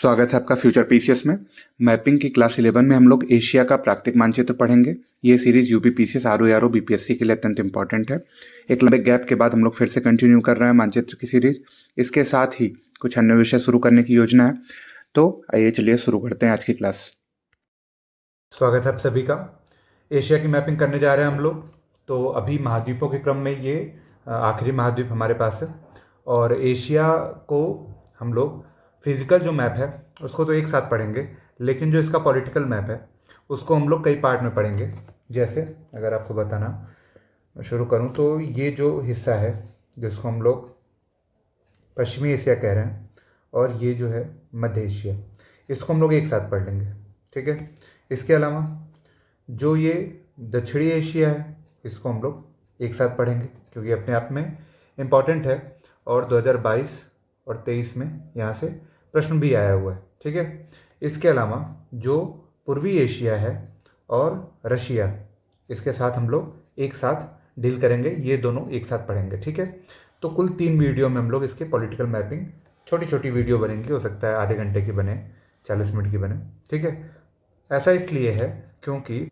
स्वागत है आपका फ्यूचर पीसीएस में। मैपिंग की क्लास 11 में हम लोग एशिया का प्राकृतिक मानचित्र पढ़ेंगे। ये series UP PCS RO BPSC के लिए अत्यंत इंपॉर्टेंट है। एक लंबे गैप के बाद हम लोग फिर से कंटिन्यू कर रहे हैं मानचित्र की सीरीज। इसके साथ ही कुछ अन्य विषय शुरू करने की योजना है। तो आइए चलिए शुरू करते हैं आज की क्लास। स्वागत है आप सभी का। एशिया की मैपिंग करने जा रहे हैं हम लोग। तो अभी महाद्वीपों के क्रम में ये आखिरी महाद्वीप हमारे पास है और एशिया को हम लोग फिजिकल जो मैप है उसको तो एक साथ पढ़ेंगे, लेकिन जो इसका पॉलिटिकल मैप है उसको हम लोग कई पार्ट में पढ़ेंगे। जैसे अगर आपको बताना शुरू करूं तो ये जो हिस्सा है जिसको हम लोग पश्चिमी एशिया कह रहे हैं और ये जो है मध्य एशिया, इसको हम लोग एक साथ पढ़ लेंगे, ठीक है। इसके अलावा जो ये दक्षिणी एशिया है इसको हम लोग एक साथ पढ़ेंगे क्योंकि अपने आप में इम्पॉर्टेंट है और 2022 और 23 में यहाँ से प्रश्न भी आया हुआ है, ठीक है। इसके अलावा जो पूर्वी एशिया है और रशिया, इसके साथ हम लोग एक साथ डील करेंगे, ये दोनों एक साथ पढ़ेंगे, ठीक है। तो कुल 3 वीडियो में हम लोग इसके पॉलिटिकल मैपिंग छोटी छोटी वीडियो बनेंगी, हो सकता है आधे घंटे की बने, 40 मिनट की बने, ठीक है। ऐसा इसलिए है क्योंकि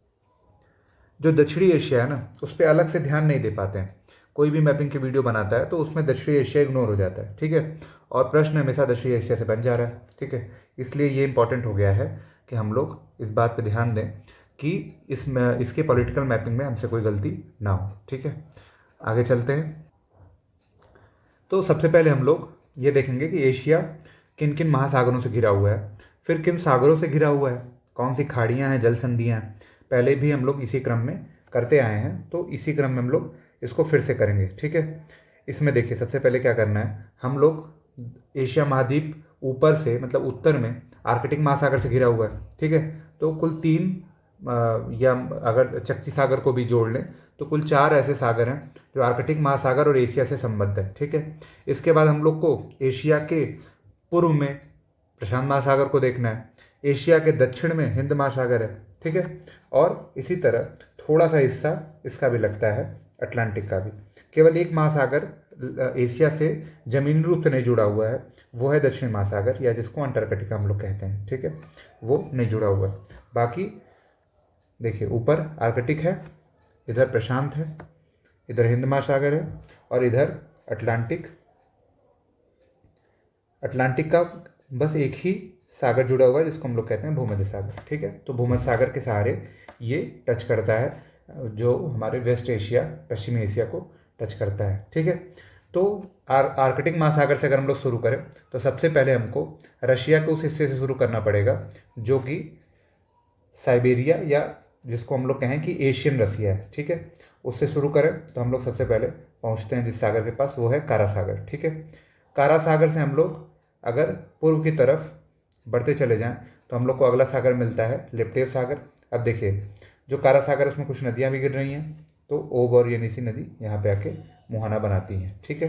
जो दक्षिणी एशिया है ना उस पर अलग से ध्यान नहीं दे पाते हैं। कोई भी मैपिंग की वीडियो बनाता है तो उसमें दक्षिणी एशिया इग्नोर हो जाता है, ठीक है। और प्रश्न हमेशा दक्षिणी एशिया से बन जा रहा है, ठीक है। इसलिए ये इंपॉर्टेंट हो गया है कि हम लोग इस बात पर ध्यान दें कि इसके पॉलिटिकल मैपिंग में हमसे कोई गलती ना हो, ठीक है। आगे चलते हैं। तो सबसे पहले हम लोग ये देखेंगे कि एशिया किन किन महासागरों से घिरा हुआ है, फिर किन सागरों से घिरा हुआ है, कौन सी खाड़ियाँ हैं, जल संधियाँ हैं। पहले भी हम लोग इसी क्रम में करते आए हैं तो इसी क्रम में हम लोग इसको फिर से करेंगे, ठीक है। इसमें देखिए सबसे पहले क्या करना है, हम लोग एशिया महाद्वीप ऊपर से मतलब उत्तर में आर्कटिक महासागर से घिरा हुआ है, ठीक है। तो कुल 3 या अगर चकची सागर को भी जोड़ लें तो कुल 4 ऐसे सागर हैं जो आर्कटिक महासागर और एशिया से संबद्ध है, ठीक है। इसके बाद हम लोग को एशिया के पूर्व में प्रशांत महासागर को देखना है, एशिया के दक्षिण में हिंद महासागर है, ठीक है। और इसी तरह थोड़ा सा हिस्सा इसका भी लगता है अटलांटिक का भी। केवल एक महासागर एशिया से जमीनी रूप से नहीं जुड़ा हुआ है, वो है दक्षिण महासागर या जिसको अंटार्कटिका हम लोग कहते हैं, ठीक है। वो नहीं जुड़ा हुआ है। बाकी देखिए ऊपर आर्कटिक है, इधर प्रशांत है, इधर हिंद महासागर है और इधर अटलांटिक का बस एक ही सागर जुड़ा हुआ है जिसको हम लोग कहते हैं भूमध्य सागर, ठीक है। तो भूमध्य सागर के सहारे ये टच करता है जो हमारे वेस्ट एशिया पश्चिमी एशिया को टच करता है, ठीक है। तो आर्कटिक महासागर से अगर हम लोग शुरू करें तो सबसे पहले हमको रशिया के उस हिस्से से शुरू करना पड़ेगा जो कि साइबेरिया या जिसको हम लोग कहें कि एशियन रसिया है, ठीक है। उससे शुरू करें तो हम लोग सबसे पहले पहुंचते हैं जिस सागर के पास, वो है कारा सागर, ठीक है। कारा सागर से हम लोग अगर पूर्व की तरफ बढ़ते चले जाएं तो हम लोग को अगला सागर मिलता है लेप्टेव सागर। अब देखिए जो कारा सागर है उसमें कुछ नदियाँ भी गिर रही हैं, तो ओब और येनिसी नदी यहाँ पे आके मुहाना बनाती हैं, ठीक है।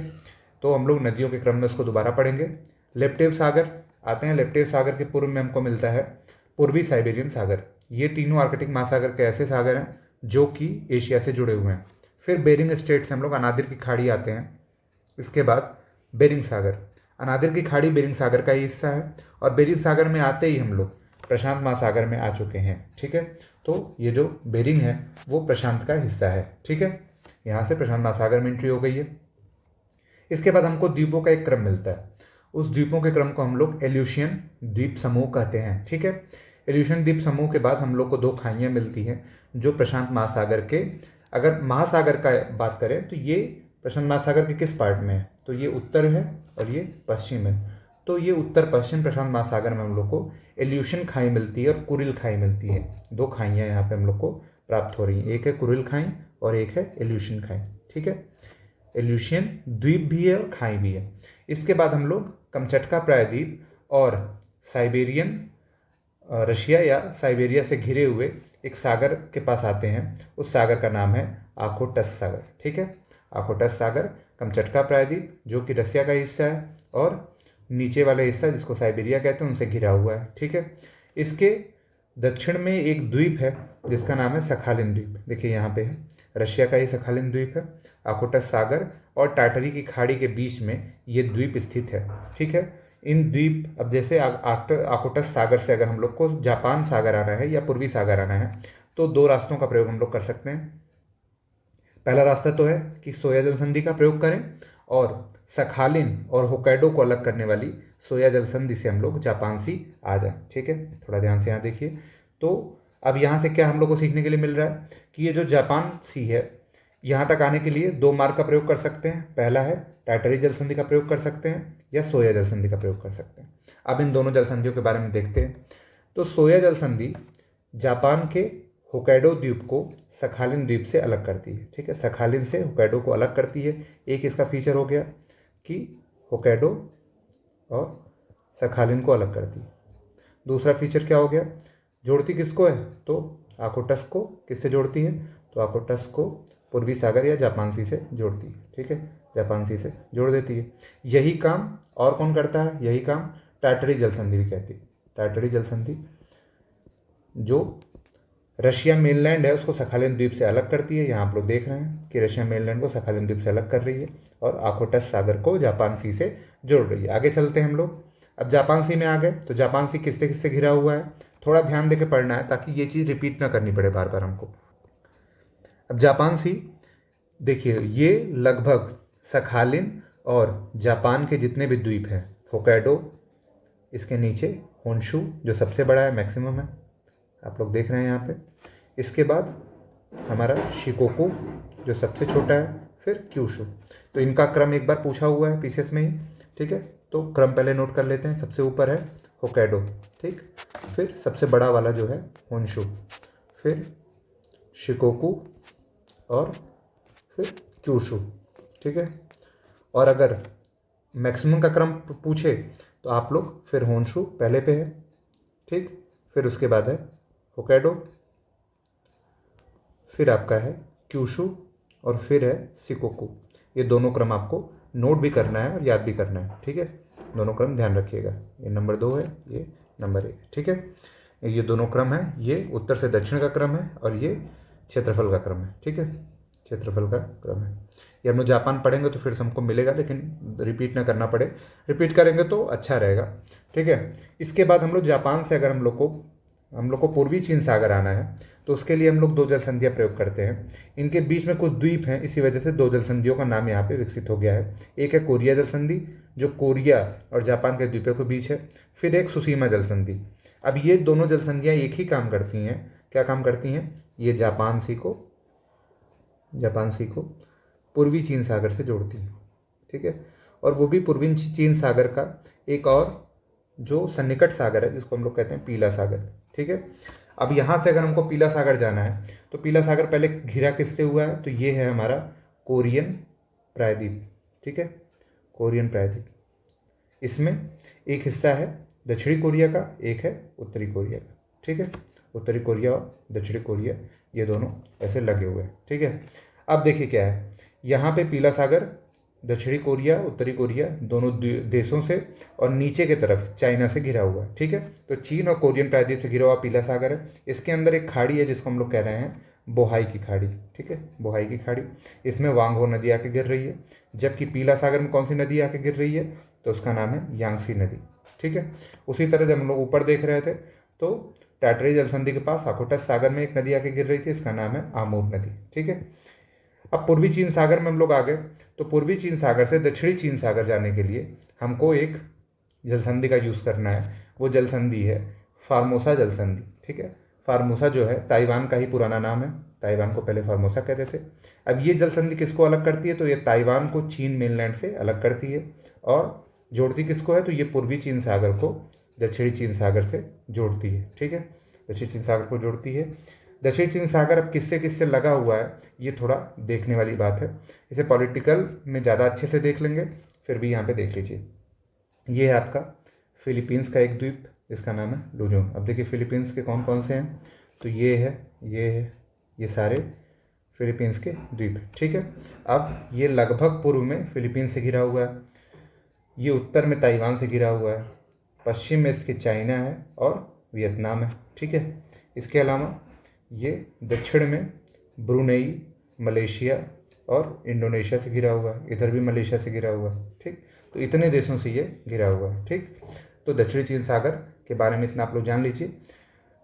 तो हम लोग नदियों के क्रम में उसको दोबारा पढ़ेंगे। लेप्टेव सागर आते हैं, लेप्टेव सागर के पूर्व में हमको मिलता है पूर्वी साइबेरियन सागर। ये तीनों आर्कटिक महासागर के ऐसे सागर हैं जो कि एशिया से जुड़े हुए हैं। फिर बेरिंग स्ट्रेट से हम लोग अनादिर की खाड़ी आते हैं। इसके बाद बेरिंग सागर, अनादिर की खाड़ी बेरिंग सागर का ही हिस्सा है और बेरिंग सागर में आते ही हम लोग प्रशांत महासागर में आ चुके हैं, ठीक है। तो ये जो बेरिंग है वो प्रशांत का हिस्सा है, ठीक है। यहाँ से प्रशांत महासागर में एंट्री हो गई है। इसके बाद हमको द्वीपों का एक क्रम मिलता है, उस द्वीपों के क्रम को हम लोग एल्यूशियन द्वीप समूह कहते हैं, ठीक है। एल्यूशियन द्वीप समूह के बाद हम लोग को 2 खाइयाँ मिलती हैं जो प्रशांत महासागर के, अगर महासागर का बात करें तो ये प्रशांत महासागर के किस पार्ट में है, तो ये उत्तर है और ये पश्चिम है। तो ये उत्तर पश्चिम प्रशांत महासागर में हम लोग को एल्यूशियन खाई मिलती है और कुरिल खाई मिलती है। 2 खाइयाँ यहाँ पे हम लोग को प्राप्त हो रही हैं, एक है कुरिल खाई और एक है एल्यूशियन खाई, ठीक है। एल्यूशियन द्वीप भी है और खाई भी है। इसके बाद हम लोग कमचटका प्रायद्वीप और साइबेरियन रशिया या साइबेरिया से घिरे हुए एक सागर के पास आते हैं, उस सागर का नाम है आखोटस सागर, ठीक है। आखोटस सागर कमचटका प्रायद्वीप जो कि रसिया का हिस्सा है और नीचे वाला हिस्सा जिसको साइबेरिया कहते हैं उनसे घिरा हुआ है, ठीक है। इसके दक्षिण में एक द्वीप है जिसका नाम है सखालिन द्वीप, देखिए यहाँ पे है, रशिया का ही सखालिन द्वीप है। आखोटस सागर और टाटरी की खाड़ी के बीच में ये द्वीप स्थित है, ठीक है। इन द्वीप, अब जैसे आकोटस सागर से अगर हम लोग को जापान सागर आना है या पूर्वी सागर आना है तो दो रास्तों का प्रयोग हम लोग कर सकते हैं। पहला रास्ता तो है कि सोया जल संधि का प्रयोग करें और सखालिन और होक्काइडो को अलग करने वाली सोया जल संधि से हम लोग जापान सी आ जाए। ठीक है, थोड़ा ध्यान से यहाँ देखिए। तो अब यहाँ से क्या हम लोग को सीखने के लिए मिल रहा है कि ये जो जापान सी है, यहाँ तक आने के लिए दो मार्ग का प्रयोग कर सकते हैं। पहला है टाइटरी जल संधि का प्रयोग कर सकते हैं या सोया जल संधि का प्रयोग कर सकते हैं। अब इन दोनों जल संधियों के बारे में देखते हैं। तो सोया जल संधि जापान के होक्काइडो द्वीप को सखालिन द्वीप से अलग करती है। ठीक है, सखालिन से होक्काइडो को अलग करती है। एक इसका फीचर हो गया कि होक्काइडो और सखालिन को अलग करती है। दूसरा फीचर क्या हो गया, जोड़ती किसको है, तो आकोटस को किससे जोड़ती है, तो आकोटस को पूर्वी सागर या जापान सी से जोड़ती है। ठीक है, जापान सी से जोड़ देती है। यही काम और कौन करता है, यही काम टाइटरी जल संधि भी कहती है। टाइटरी जल संधि जो रशिया मेनलैंड है उसको सखालिन द्वीप से अलग करती है। यहाँ आप लोग देख रहे हैं कि रशिया मेनलैंड को सखालिन द्वीप से अलग कर रही है और आकोटस सागर को जापान सी से जोड़ रही है। आगे चलते हैं हम लोग। अब जापान सी में आ गए तो जापान सी किससे किससे घिरा हुआ है, थोड़ा ध्यान देके पढ़ना है ताकि ये चीज़ रिपीट ना करनी पड़े बार बार हमको। अब जापान सी देखिए, ये लगभग सखालिन और जापान के जितने भी द्वीप हैं, होक्काइडो, इसके नीचे होन्शु जो सबसे बड़ा है, मैक्सिमम है, आप लोग देख रहे हैं यहाँ पे। इसके बाद हमारा शिकोकू जो सबसे छोटा है, फिर क्यूशु। तो इनका क्रम एक बार पूछा हुआ है पीसीएस में ही। ठीक है, तो क्रम पहले नोट कर लेते हैं। सबसे ऊपर है होक्काइडो, ठीक, फिर सबसे बड़ा वाला जो है होन्शु, फिर शिकोकू और फिर क्यूशु। ठीक है, और अगर मैक्सिमम का क्रम पूछे तो आप लोग फिर होन्शु पहले पे है, ठीक, फिर उसके बाद है होक्काइडो, फिर आपका है क्यूशु और फिर है शिकोकू। ये दोनों क्रम आपको नोट भी करना है और याद भी करना है। ठीक है, दोनों क्रम ध्यान रखिएगा। ये नंबर 2 है, ये नंबर 1। ठीक है, ये दोनों क्रम है, ये उत्तर से दक्षिण का क्रम है और ये क्षेत्रफल का क्रम है। ठीक है, क्षेत्रफल का क्रम है। ये हम लोग जापान पढ़ेंगे तो फिर से हमको मिलेगा, लेकिन रिपीट ना करना पड़े। रिपीट करेंगे तो अच्छा रहेगा। ठीक है, इसके बाद हम लोग जापान से अगर हम लोग को पूर्वी चीन सागर आना है तो उसके लिए हम लोग दो जल संधियाँ प्रयोग करते हैं। इनके बीच में कुछ द्वीप हैं, इसी वजह से दो जल संधियों का नाम यहाँ पे विकसित हो गया है। एक है कोरिया जल संधि जो कोरिया और जापान के द्वीपों के बीच है, फिर एक सुसीमा जल संधि। अब ये दोनों जल संधियाँ एक ही काम करती हैं। क्या काम करती हैं, ये जापान सी को पूर्वी चीन सागर से जोड़ती हैं। ठीक है, और वो भी पूर्वी चीन सागर का एक और जो सन्निकट सागर है जिसको हम लोग कहते हैं पीला सागर। ठीक है, अब यहाँ से अगर हमको पीला सागर जाना है तो पीला सागर पहले घिरा किससे हुआ है, तो ये है हमारा कोरियन प्रायद्वीप। ठीक है, कोरियन प्रायद्वीप, इसमें एक हिस्सा है दक्षिणी कोरिया का, एक है उत्तरी कोरिया का। ठीक है, उत्तरी कोरिया और दक्षिणी कोरिया ये दोनों ऐसे लगे हुए हैं। ठीक है, अब देखिए क्या है, यहाँ पे पीला सागर दक्षिणी कोरिया उत्तरी कोरिया दोनों देशों से और नीचे की तरफ चाइना से घिरा हुआ है। ठीक है, तो चीन और कोरियन प्रायद्वीप से घिरा हुआ पीला सागर है। इसके अंदर एक खाड़ी है जिसको हम लोग कह रहे हैं बोहाई की खाड़ी। ठीक है, बोहाई की खाड़ी, इसमें वांगहो नदी आके गिर रही है। जबकि पीला सागर में कौन सी नदी आके गिर रही है, तो उसका नाम है यांगसी नदी। ठीक है, उसी तरह जब हम लोग ऊपर देख रहे थे तो टाइटरी जल संधि के पास आकोटस सागर में एक नदी आके गिर रही थी, इसका नाम है आमूर नदी। ठीक है, अब पूर्वी चीन सागर में हम लोग आ गए तो पूर्वी चीन सागर से दक्षिणी चीन सागर जाने के लिए हमको एक जल संधि का यूज़ करना है। वो जल संधि है फार्मोसा जल संधि। ठीक है, फार्मोसा जो है ताइवान का ही पुराना नाम है, ताइवान को पहले फार्मोसा कहते थे। अब ये जल संधि किसको अलग करती है, तो ये ताइवान को चीन मेनलैंड से अलग करती है और जोड़ती किसको है, तो ये पूर्वी चीन सागर को दक्षिणी चीन सागर से जोड़ती है। ठीक है, दक्षिणी चीन सागर को जोड़ती है। दक्षिण चीन सागर अब किससे किससे लगा हुआ है ये थोड़ा देखने वाली बात है। इसे पॉलिटिकल में ज़्यादा अच्छे से देख लेंगे, फिर भी यहाँ पे देख लीजिए। ये है आपका फिलीपींस का एक द्वीप जिसका नाम है लुजोंग। अब देखिए फिलीपींस के कौन कौन से हैं, तो ये है, ये सारे फिलीपींस के द्वीप। ठीक है, अब ये लगभग पूर्व में फिलीपींस से घिरा हुआ है, ये उत्तर में ताइवान से घिरा हुआ है, पश्चिम में इसके चाइना है और वियतनाम है। ठीक है, इसके अलावा ये दक्षिण में ब्रुनेई, मलेशिया और इंडोनेशिया से घिरा हुआ है, इधर भी मलेशिया से घिरा हुआ है, ठीक। तो इतने देशों से ये घिरा हुआ है, ठीक। तो दक्षिणी चीन सागर के बारे में इतना आप लोग जान लीजिए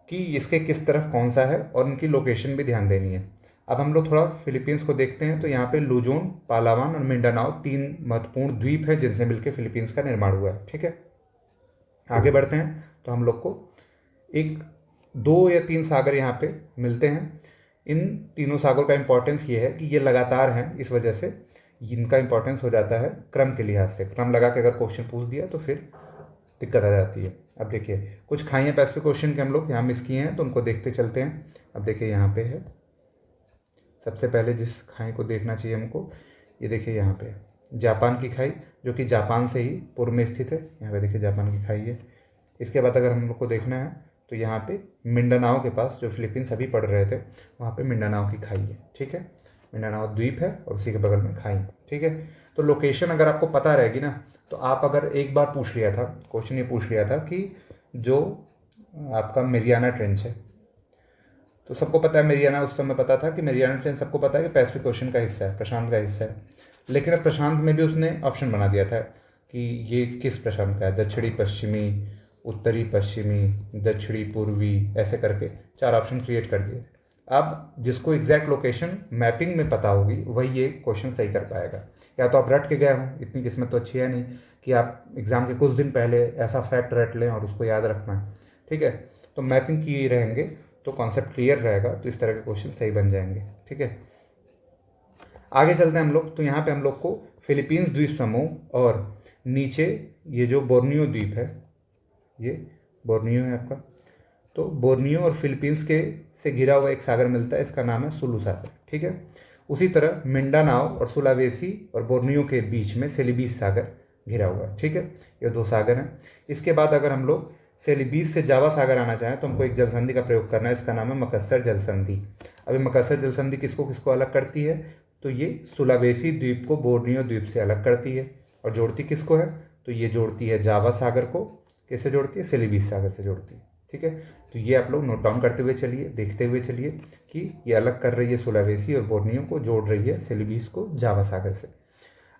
कि इसके किस तरफ कौन सा है और इनकी लोकेशन भी ध्यान देनी है। अब हम लोग थोड़ा फिलीपींस को देखते हैं। तो यहाँ पे लुजोन, पालावान और मिंडानाओ 3 महत्वपूर्ण द्वीप है जिनसे मिलकर फिलीपींस का निर्माण हुआ है, ठीक है। आगे बढ़ते हैं तो हम लोग को एक 2 या 3 सागर यहाँ पे मिलते हैं। इन तीनों सागरों का इंपॉर्टेंस ये है कि ये लगातार हैं, इस वजह से इनका इंपॉर्टेंस हो जाता है क्रम के लिहाज से। क्रम लगा के अगर क्वेश्चन पूछ दिया तो फिर दिक्कत आ जाती है। अब देखिए कुछ खाइयाँ पैसिफिक ओशन के हम लोग यहाँ मिस किए हैं तो उनको देखते चलते हैं। अब देखिए यहाँ पे है, सबसे पहले जिस खाई को देखना चाहिए हमको, ये देखिए यहाँ पे जापान की खाई, जो कि जापान से ही पूर्व में स्थित है। यहाँ पे देखिए जापान की खाई है। इसके बाद अगर हम लोग को देखना है तो यहाँ पे मिंडानाओ के पास, जो फिलीपींस अभी पढ़ रहे थे, वहाँ पे मिंडानाओ की खाई है, ठीक है। मिंडानाओ द्वीप है और उसी के बगल में खाई, ठीक है। तो लोकेशन अगर आपको पता रहेगी ना, तो आप अगर एक बार पूछ लिया था, क्वेश्चन ये पूछ लिया था कि जो आपका मेरियाना ट्रेंच है, तो सबको पता है मेरियाना, उस समय पता था कि मेरियाना ट्रेंच सबको पता है कि पैसिफिक ओशन का हिस्सा है, प्रशांत का हिस्सा है। लेकिन अब प्रशांत में भी उसने ऑप्शन बना दिया था कि ये किस प्रशांत का है, दक्षिणी पश्चिमी, उत्तरी पश्चिमी, दक्षिणी पूर्वी, ऐसे करके 4 ऑप्शन क्रिएट कर दिए। अब जिसको एग्जैक्ट लोकेशन मैपिंग में पता होगी वही ये क्वेश्चन सही कर पाएगा। या तो आप रट के गए हों, इतनी किस्मत तो अच्छी है नहीं कि आप एग्ज़ाम के कुछ दिन पहले ऐसा फैक्ट रट लें और उसको याद रखना है, ठीक है। तो मैपिंग किए रहेंगे तो कॉन्सेप्ट क्लियर रहेगा, तो इस तरह के क्वेश्चन सही बन जाएंगे, ठीक है। आगे चलते हैं हम लोग। तो यहाँ पे हम लोग को फिलीपींस द्वीप समूह और नीचे ये जो बोर्नियो द्वीप है, ये बोर्नियो है आपका, तो बोर्नियो और फिलीपींस के से घिरा हुआ एक सागर मिलता है, इसका नाम है सुलू सागर, ठीक है। उसी तरह मिंडानाओ और सुलावेसी और बोर्नियो के बीच में सेलिबीस सागर घिरा हुआ है, ठीक है। ये 2 सागर हैं। इसके बाद अगर हम लोग सेलिबीस से जावा सागर आना चाहें तो हमको एक जल संधि का प्रयोग करना है, इसका नाम है मकस्सर जल संधि। अभी मकस्सर जल संधि किसको किसको अलग करती है, तो ये सुलावेसी द्वीप को बोर्नियो द्वीप से अलग करती है। और जोड़ती किसको है, तो ये जोड़ती है जावा सागर को, किससे जोड़ती है, सेलिबीस सागर से जोड़ती है, ठीक है। तो ये आप लोग नोट डाउन करते हुए चलिए, देखते हुए चलिए कि ये अलग कर रही है सुलावेसी और बोर्नियो को, जोड़ रही है सेलिबीस को जावा सागर से।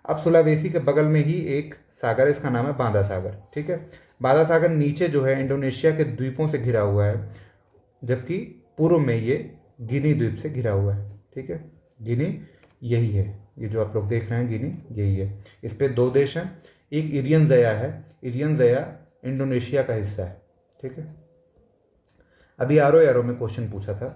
अब सुलावेसी के बगल में ही एक सागर है, इसका नाम है बांदा सागर, ठीक है। बांदा सागर नीचे जो है इंडोनेशिया के द्वीपों से घिरा हुआ है, जबकि पूर्व में ये गिनी द्वीप से घिरा हुआ है, ठीक है। गिनी यही है, ये जो आप लोग देख रहे हैं गिनी यही है। इस पे 2 देश हैं, एक इरियन जया है, इरियन जया इंडोनेशिया का हिस्सा है, ठीक है। अभी आरो एरो में क्वेश्चन पूछा था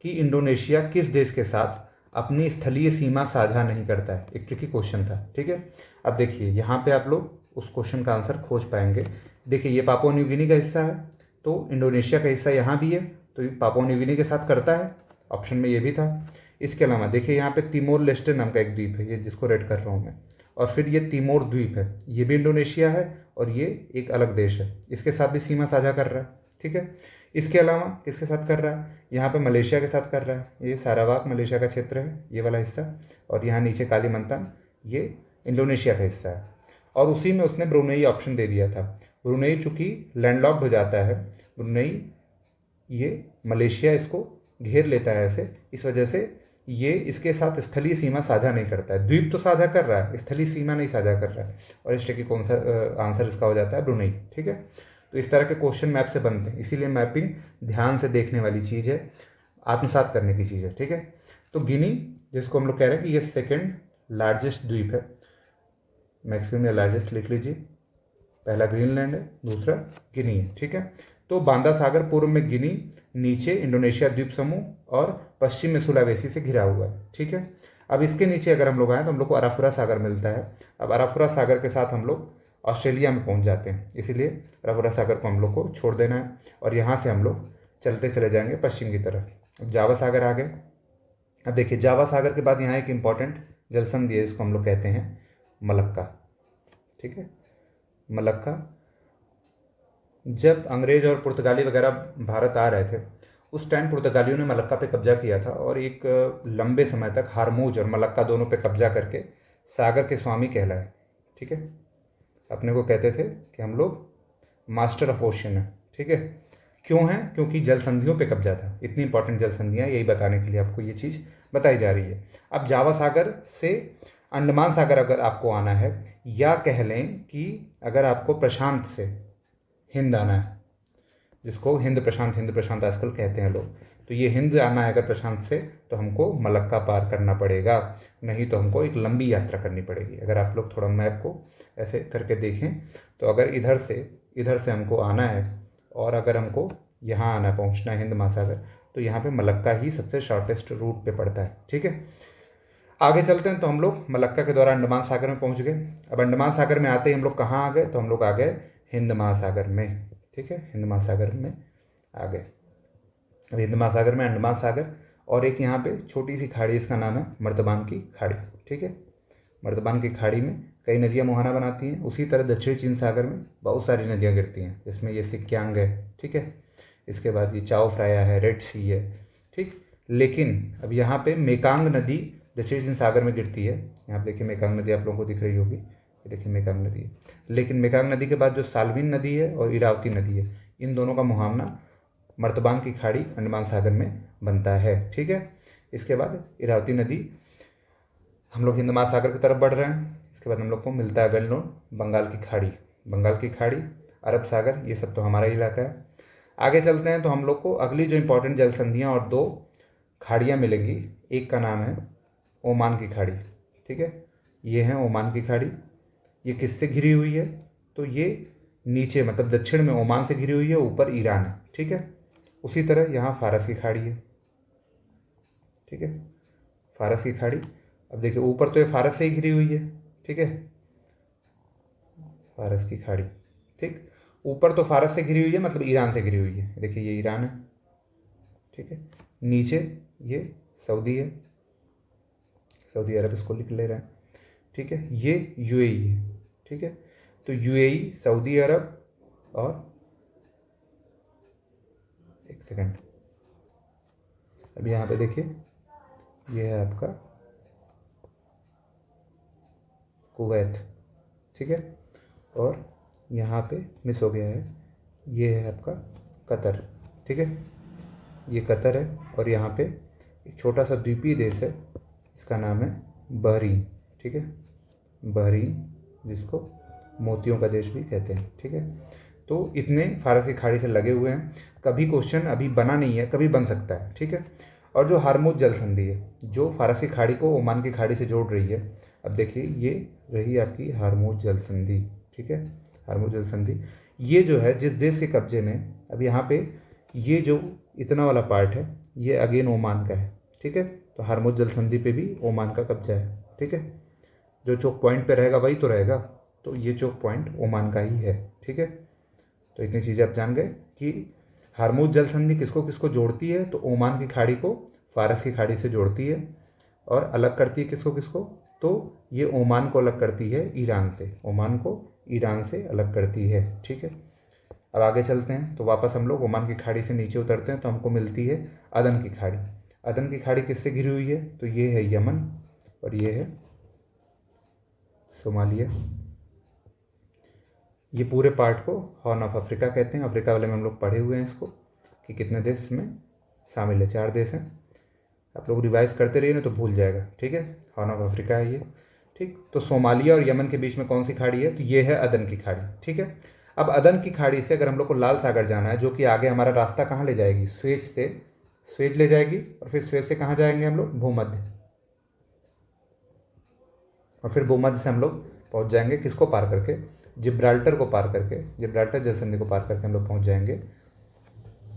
कि इंडोनेशिया किस देश के साथ अपनी स्थलीय सीमा साझा नहीं करता है, एक ट्रिकी क्वेश्चन था, ठीक है। अब देखिए यहाँ पे आप लोग उस क्वेश्चन का आंसर खोज पाएंगे। देखिए ये पापुआ न्यू गिनी का हिस्सा है, तो इंडोनेशिया का हिस्सा यहाँ भी है, तो ये पापुआ न्यू गिनी के साथ करता है, ऑप्शन में ये भी था। इसके अलावा देखिए यहाँ पे तिमोर लेस्टे नाम का एक द्वीप है, ये जिसको रेड कर रहा हूँ मैं, और फिर ये तिमोर द्वीप है, ये भी इंडोनेशिया है और ये एक अलग देश है, इसके साथ भी सीमा साझा कर रहा है, ठीक है। इसके अलावा किसके साथ कर रहा है, यहाँ पे मलेशिया के साथ कर रहा है, ये सारावाक मलेशिया का क्षेत्र है, ये वाला हिस्सा, और यहाँ नीचे कालीमंतान ये इंडोनेशिया का हिस्सा है। और उसी में उसने ब्रुनेई ऑप्शन दे दिया था। ब्रुनेई चूँकि लैंडलॉक्ड हो जाता है, ब्रुनेई ये मलेशिया इसको घेर लेता है ऐसे, इस वजह से ये इसके साथ स्थलीय सीमा साझा नहीं करता है। द्वीप तो साझा कर रहा है, स्थलीय सीमा नहीं साझा कर रहा है, और इस के कौन सा आंसर इसका हो जाता है ब्रुनेई, ठीक है। तो इस तरह के क्वेश्चन मैप से बनते हैं, इसीलिए मैपिंग ध्यान से देखने वाली चीज़ है, आत्मसात करने की चीज़ है, ठीक है। तो गिनी, जिसको हम लोग कह रहे हैं कि ये 2nd लार्जेस्ट द्वीप है, मैक्सिमम या लार्जेस्ट लिख लीजिए, पहला ग्रीनलैंड है, दूसरा गिनी है, ठीक है। तो बांदा सागर पूर्व में गिनी, नीचे इंडोनेशिया द्वीप समूह और पश्चिम में सुलावेसी से घिरा हुआ है, ठीक है। अब इसके नीचे अगर हम लोग आए तो हम लोग को अराफुरा सागर मिलता है। अब अराफुरा सागर के साथ हम लोग ऑस्ट्रेलिया में पहुंच जाते हैं, इसीलिए अराफुरा सागर को हम लोग को छोड़ देना है और यहाँ से हम लोग चलते चले जाएंगे पश्चिम की तरफ। अब जावा सागर आ गए। अब देखिए जावा सागर के बाद यहाँ एक इम्पॉर्टेंट जलसंधि है, जिसको हम लोग कहते हैं मलक्का, ठीक है। मलक्का, जब अंग्रेज और पुर्तगाली वगैरह भारत आ रहे थे उस टाइम पुर्तगालियों ने मलक्का पे कब्जा किया था और एक लंबे समय तक हारमूज और मलक्का दोनों पे कब्जा करके सागर के स्वामी कहलाए, ठीक है। अपने को कहते थे कि हम लोग मास्टर ऑफ ओशन है, ठीक है। क्यों है, क्योंकि जल संधियों पे कब्जा था। इतनी इंपॉर्टेंट जल संधियाँ, यही बताने के लिए आपको ये चीज़ बताई जा रही है। अब जावा सागर से अंडमान सागर अगर आपको आना है, या कह लें कि अगर आपको प्रशांत से हिंद आना है, जिसको हिंद प्रशांत आजकल कहते हैं लोग, तो ये हिंद आना है अगर प्रशांत से, तो हमको मलक्का पार करना पड़ेगा, नहीं तो हमको एक लंबी यात्रा करनी पड़ेगी। अगर आप लोग थोड़ा मैप को ऐसे करके देखें तो अगर इधर से हमको आना है और अगर हमको यहाँ आना पहुँचना है हिंद महासागर, तो यहाँ पे मलक्का ही सबसे शॉर्टेस्ट रूट पे पड़ता है। ठीक है, आगे चलते हैं। तो हम लोग मलक्का के द्वारा अंडमान सागर में पहुँच गए। अब अंडमान सागर में आते ही हम लोग कहाँ आ गए, तो हम लोग आ गए हिंद महासागर में। ठीक है, हिंद महासागर में आ गए। अब हिंद महासागर में अंडमान सागर और एक यहाँ पे छोटी सी खाड़ी, इसका नाम है मर्तबान की खाड़ी। ठीक है, मर्तबान की खाड़ी में कई नदियाँ मुहाना बनाती हैं। उसी तरह दक्षिणी चीन सागर में बहुत सारी नदियाँ गिरती हैं, जिसमें ये सिक्यांग है। ठीक है, इसके बाद ये चाओ फ्राया है, रेड सी है। ठीक, लेकिन अब यहाँ पे मेकांग नदी दक्षिणी चीन सागर में गिरती है। यहाँ पे देखिए मेकांग नदी आप लोगों को दिख रही होगी, ये देखिए मेकांग नदी है। लेकिन मेकांग नदी के बाद जो साल्विन नदी है और इरावती नदी है, इन दोनों का मुहावना मर्तबान की खाड़ी अंडमान सागर में बनता है। ठीक है, इसके बाद इरावती नदी, हम लोग हिंद महासागर की तरफ बढ़ रहे हैं। इसके बाद हम लोग को मिलता है वेल नोन बंगाल की खाड़ी, अरब सागर, ये सब तो हमारा ही इलाका है। आगे चलते हैं तो हम लोग को अगली जो इंपॉर्टेंट जल संधियाँ और 2 खाड़ियाँ मिलेंगी। एक का नाम है ओमान की खाड़ी। ठीक है, ये है ओमान की खाड़ी। ये किससे घिरी हुई है, तो ये नीचे मतलब दक्षिण में ओमान से घिरी हुई है, ऊपर ईरान है। ठीक है, उसी तरह यहाँ फारस की खाड़ी है। ठीक है, फारस की खाड़ी, अब देखिए ऊपर तो ये फारस से ही घिरी हुई है। ठीक है, फारस की खाड़ी, ठीक, ऊपर तो फारस से घिरी हुई है, मतलब ईरान से घिरी हुई है। देखिए ये ईरान है। ठीक है, नीचे ये सऊदी है, सऊदी अरब इसको लिख ले रहे हैं। ठीक है, ये यूएई है। ठीक है, तो यूएई, सऊदी अरब और एक सेकंड, अब यहाँ पे देखिए ये है आपका कुवैत। ठीक है, और यहाँ पे मिस हो गया है, ये है आपका कतर। ठीक है, ये कतर है और यहाँ पे एक छोटा सा द्वीपीय देश है, इसका नाम है बहरीन। ठीक है, बहरीन, जिसको मोतियों का देश भी कहते हैं। ठीक है, तो इतने फारस की खाड़ी से लगे हुए हैं। कभी क्वेश्चन अभी बना नहीं है, कभी बन सकता है। ठीक है, और जो हार्मुज जल संधि है, जो फारस की खाड़ी को ओमान की खाड़ी से जोड़ रही है, अब देखिए ये रही आपकी हार्मुज जल संधि। ठीक है, हार्मुज जल संधि, ये जो है जिस देश के कब्जे में, अब यहाँ पे ये जो इतना वाला पार्ट है, ये अगेन ओमान का है। ठीक है, तो हार्मुज जल संधि पे भी ओमान का कब्जा है। ठीक है, जो चोक पॉइंट पे रहेगा वही तो रहेगा, तो ये चोक पॉइंट ओमान का ही है। ठीक है, तो इतनी चीज़ें आप जान गए कि हार्मुज जल संधि किसको किसको जोड़ती है, तो ओमान की खाड़ी को फारस की खाड़ी से जोड़ती है, और अलग करती है किसको किसको, तो ये ओमान को अलग करती है ईरान से, ओमान को ईरान से अलग करती है। ठीक है, अब आगे चलते हैं तो वापस हम लोग ओमान की खाड़ी से नीचे उतरते हैं तो हमको मिलती है अदन की खाड़ी। अदन की खाड़ी किससे घिरी हुई है, तो ये है यमन और ये है सोमालिया। ये पूरे पार्ट को हॉर्न ऑफ अफ्रीका कहते हैं। अफ्रीका वाले में हम लोग पढ़े हुए हैं इसको कि कितने देश में शामिल है, 4 देश हैं। आप लोग रिवाइज करते रहिए ना तो भूल जाएगा। ठीक है, हॉर्न ऑफ अफ्रीका है ये। ठीक, तो सोमालिया और यमन के बीच में कौन सी खाड़ी है, तो ये है अदन की खाड़ी। ठीक है, अब अदन की खाड़ी से अगर हम लोग को लाल सागर जाना है, जो कि आगे हमारा रास्ता कहाँ ले जाएगी, स्वेज से, स्वेज ले जाएगी, और फिर स्वेज से कहाँ जाएंगे हम लोग, भूमध्य, और फिर भूमध्य से हम लोग पहुँच जाएंगे किसको पार करके, जिब्राल्टर को पार करके, जिब्राल्टर जल संधि को पार करके हम लोग पहुँच जाएंगे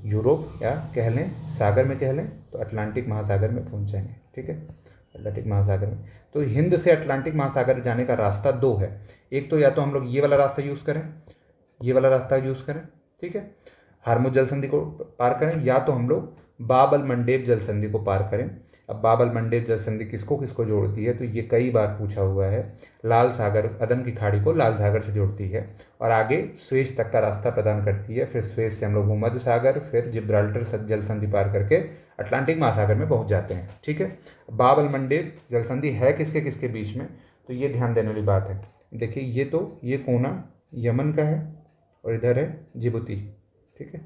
यूरोप, या कह लें सागर में कह लें तो अटलांटिक महासागर में पहुँच जाएंगे। ठीक है, अटलांटिक महासागर में। तो हिंद से अटलांटिक महासागर जाने का रास्ता 2 है। एक तो या तो हम लोग ये वाला रास्ता यूज़ करें, ये वाला रास्ता यूज़ करें। ठीक है, हार्मुज जल संधि को पार करें, या तो हम लोग बाब अल मंडेब जल संधि को पार करें। अब बाब अल मंडेब जल संधि किसको किसको जोड़ती है, तो ये कई बार पूछा हुआ है। लाल सागर, अदन की खाड़ी को लाल सागर से जोड़ती है और आगे स्वेज तक का रास्ता प्रदान करती है। फिर स्वेज से हम लोग भूमध्य सागर, फिर जिब्राल्टर जल संधि पार करके अटलांटिक महासागर में पहुंच जाते हैं। ठीक है, बाब अल मंडेब जल संधि है किसके किसके बीच में, तो ये ध्यान देने वाली बात है। देखिए ये कोना यमन का है और इधर है जिबूती। ठीक है,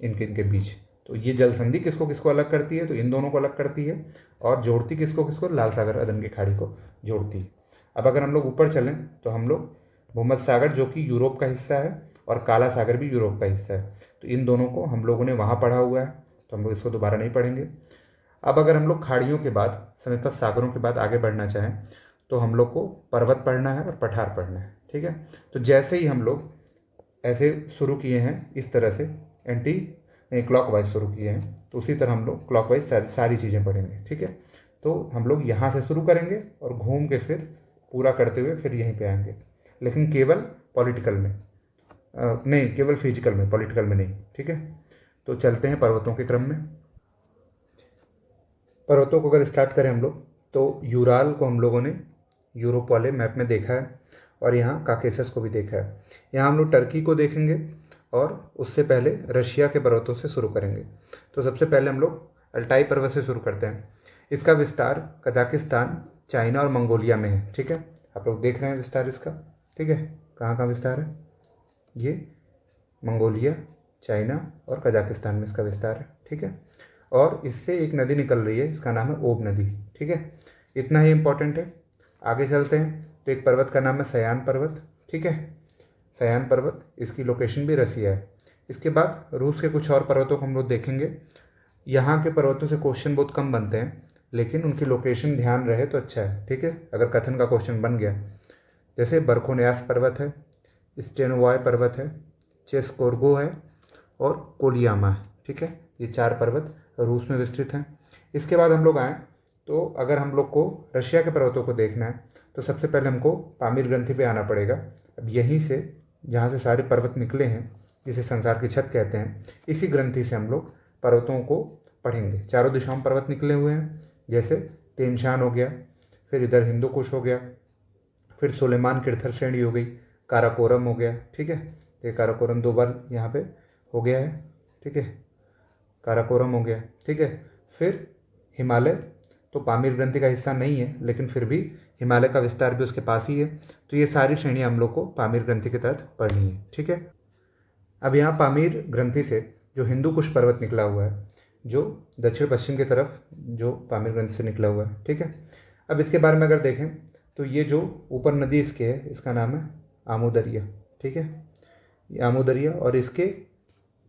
इनके बीच, तो ये जल संधि किसको किसको अलग करती है, तो इन दोनों को अलग करती है, और जोड़ती किसको किसको, लाल सागर अदन की खाड़ी को जोड़ती है। अब अगर हम लोग ऊपर चलें तो हम लोग भूमध्य सागर जो कि यूरोप का हिस्सा है और काला सागर भी यूरोप का हिस्सा है, तो इन दोनों को हम लोगों ने वहाँ पढ़ा हुआ है, तो हम लोग इसको दोबारा नहीं पढ़ेंगे। अब अगर हम लोग खाड़ियों के बाद समीपस्थ सागरों के बाद आगे बढ़ना चाहें तो हम लोग को पर्वत पढ़ना है और पठार पढ़ना है, ठीक है। तो जैसे ही हम लोग ऐसे शुरू किए हैं इस तरह से एंटी क्लॉकवाइज शुरू किए हैं, तो उसी तरह हम लोग क्लॉकवाइज सारी चीज़ें पढ़ेंगे, ठीक है। तो हम लोग यहाँ से शुरू करेंगे और घूम के फिर पूरा करते हुए फिर यहीं पे आएंगे, लेकिन केवल पॉलिटिकल में नहीं, केवल फिजिकल में, पॉलिटिकल में नहीं, ठीक है। तो चलते हैं पर्वतों के क्रम में। पर्वतों को अगर स्टार्ट करें हम लोग तो यूराल को हम लोगों ने यूरोप वाले मैप में देखा है, और यहाँ काकेसस को भी देखा है। यहाँ हम लोग टर्की को देखेंगे और उससे पहले रशिया के पर्वतों से शुरू करेंगे। तो सबसे पहले हम लोग अल्टाई पर्वत से शुरू करते हैं। इसका विस्तार कजाकिस्तान, चाइना और मंगोलिया में है, ठीक है। आप लोग देख रहे हैं विस्तार इसका, ठीक है। कहाँ कहाँ विस्तार है, ये मंगोलिया, चाइना और कजाकिस्तान में इसका विस्तार है, ठीक है। और इससे एक नदी निकल रही है, इसका नाम है ओब नदी, ठीक है। इतना ही इम्पोर्टेंट है। आगे चलते हैं तो एक पर्वत का नाम है सयान पर्वत, ठीक है। सयान पर्वत, इसकी लोकेशन भी रसिया है। इसके बाद रूस के कुछ और पर्वतों को हम लोग देखेंगे। यहाँ के पर्वतों से क्वेश्चन बहुत कम बनते हैं, लेकिन उनकी लोकेशन ध्यान रहे तो अच्छा है, ठीक है। अगर कथन का क्वेश्चन बन गया, जैसे बरखोन्यास पर्वत है, स्टेनोवाय पर्वत है, चेस्कोर्गो है और कोलियामा है, ठीक है। ये 4 पर्वत रूस में विस्तृत हैं। इसके बाद हम लोग आएँ तो अगर हम लोग को रशिया के पर्वतों को देखना है तो सबसे पहले हमको पामीर ग्रंथि पे आना पड़ेगा। अब यहीं से जहाँ से सारे पर्वत निकले हैं, जिसे संसार की छत कहते हैं, इसी ग्रंथि से हम लोग पर्वतों को पढ़ेंगे। चारों दिशाओं में पर्वत निकले हुए हैं, जैसे तेनशान हो गया, फिर इधर हिंदू कुश हो गया, फिर सुलेमान किर्थर श्रेणी हो गई, काराकोरम हो गया, ठीक है। ये काराकोरम 2 बार यहाँ पे हो गया है, ठीक है। काराकोरम हो गया, ठीक है। फिर हिमालय तो पामीर ग्रंथि का हिस्सा नहीं है, लेकिन फिर भी हिमालय का विस्तार भी उसके पास ही है। तो ये सारी श्रेणियाँ हम लोग को पामीर ग्रंथि के तहत पढ़नी है, ठीक है। अब यहाँ पामीर ग्रंथि से जो हिंदू कुश पर्वत निकला हुआ है, जो दक्षिण पश्चिम की तरफ जो पामीर ग्रंथि से निकला हुआ है, ठीक है। अब इसके बारे में अगर देखें तो ये जो ऊपर नदी इसके है, इसका नाम है आमू दरिया, ठीक है। ये आमू दरिया, और इसके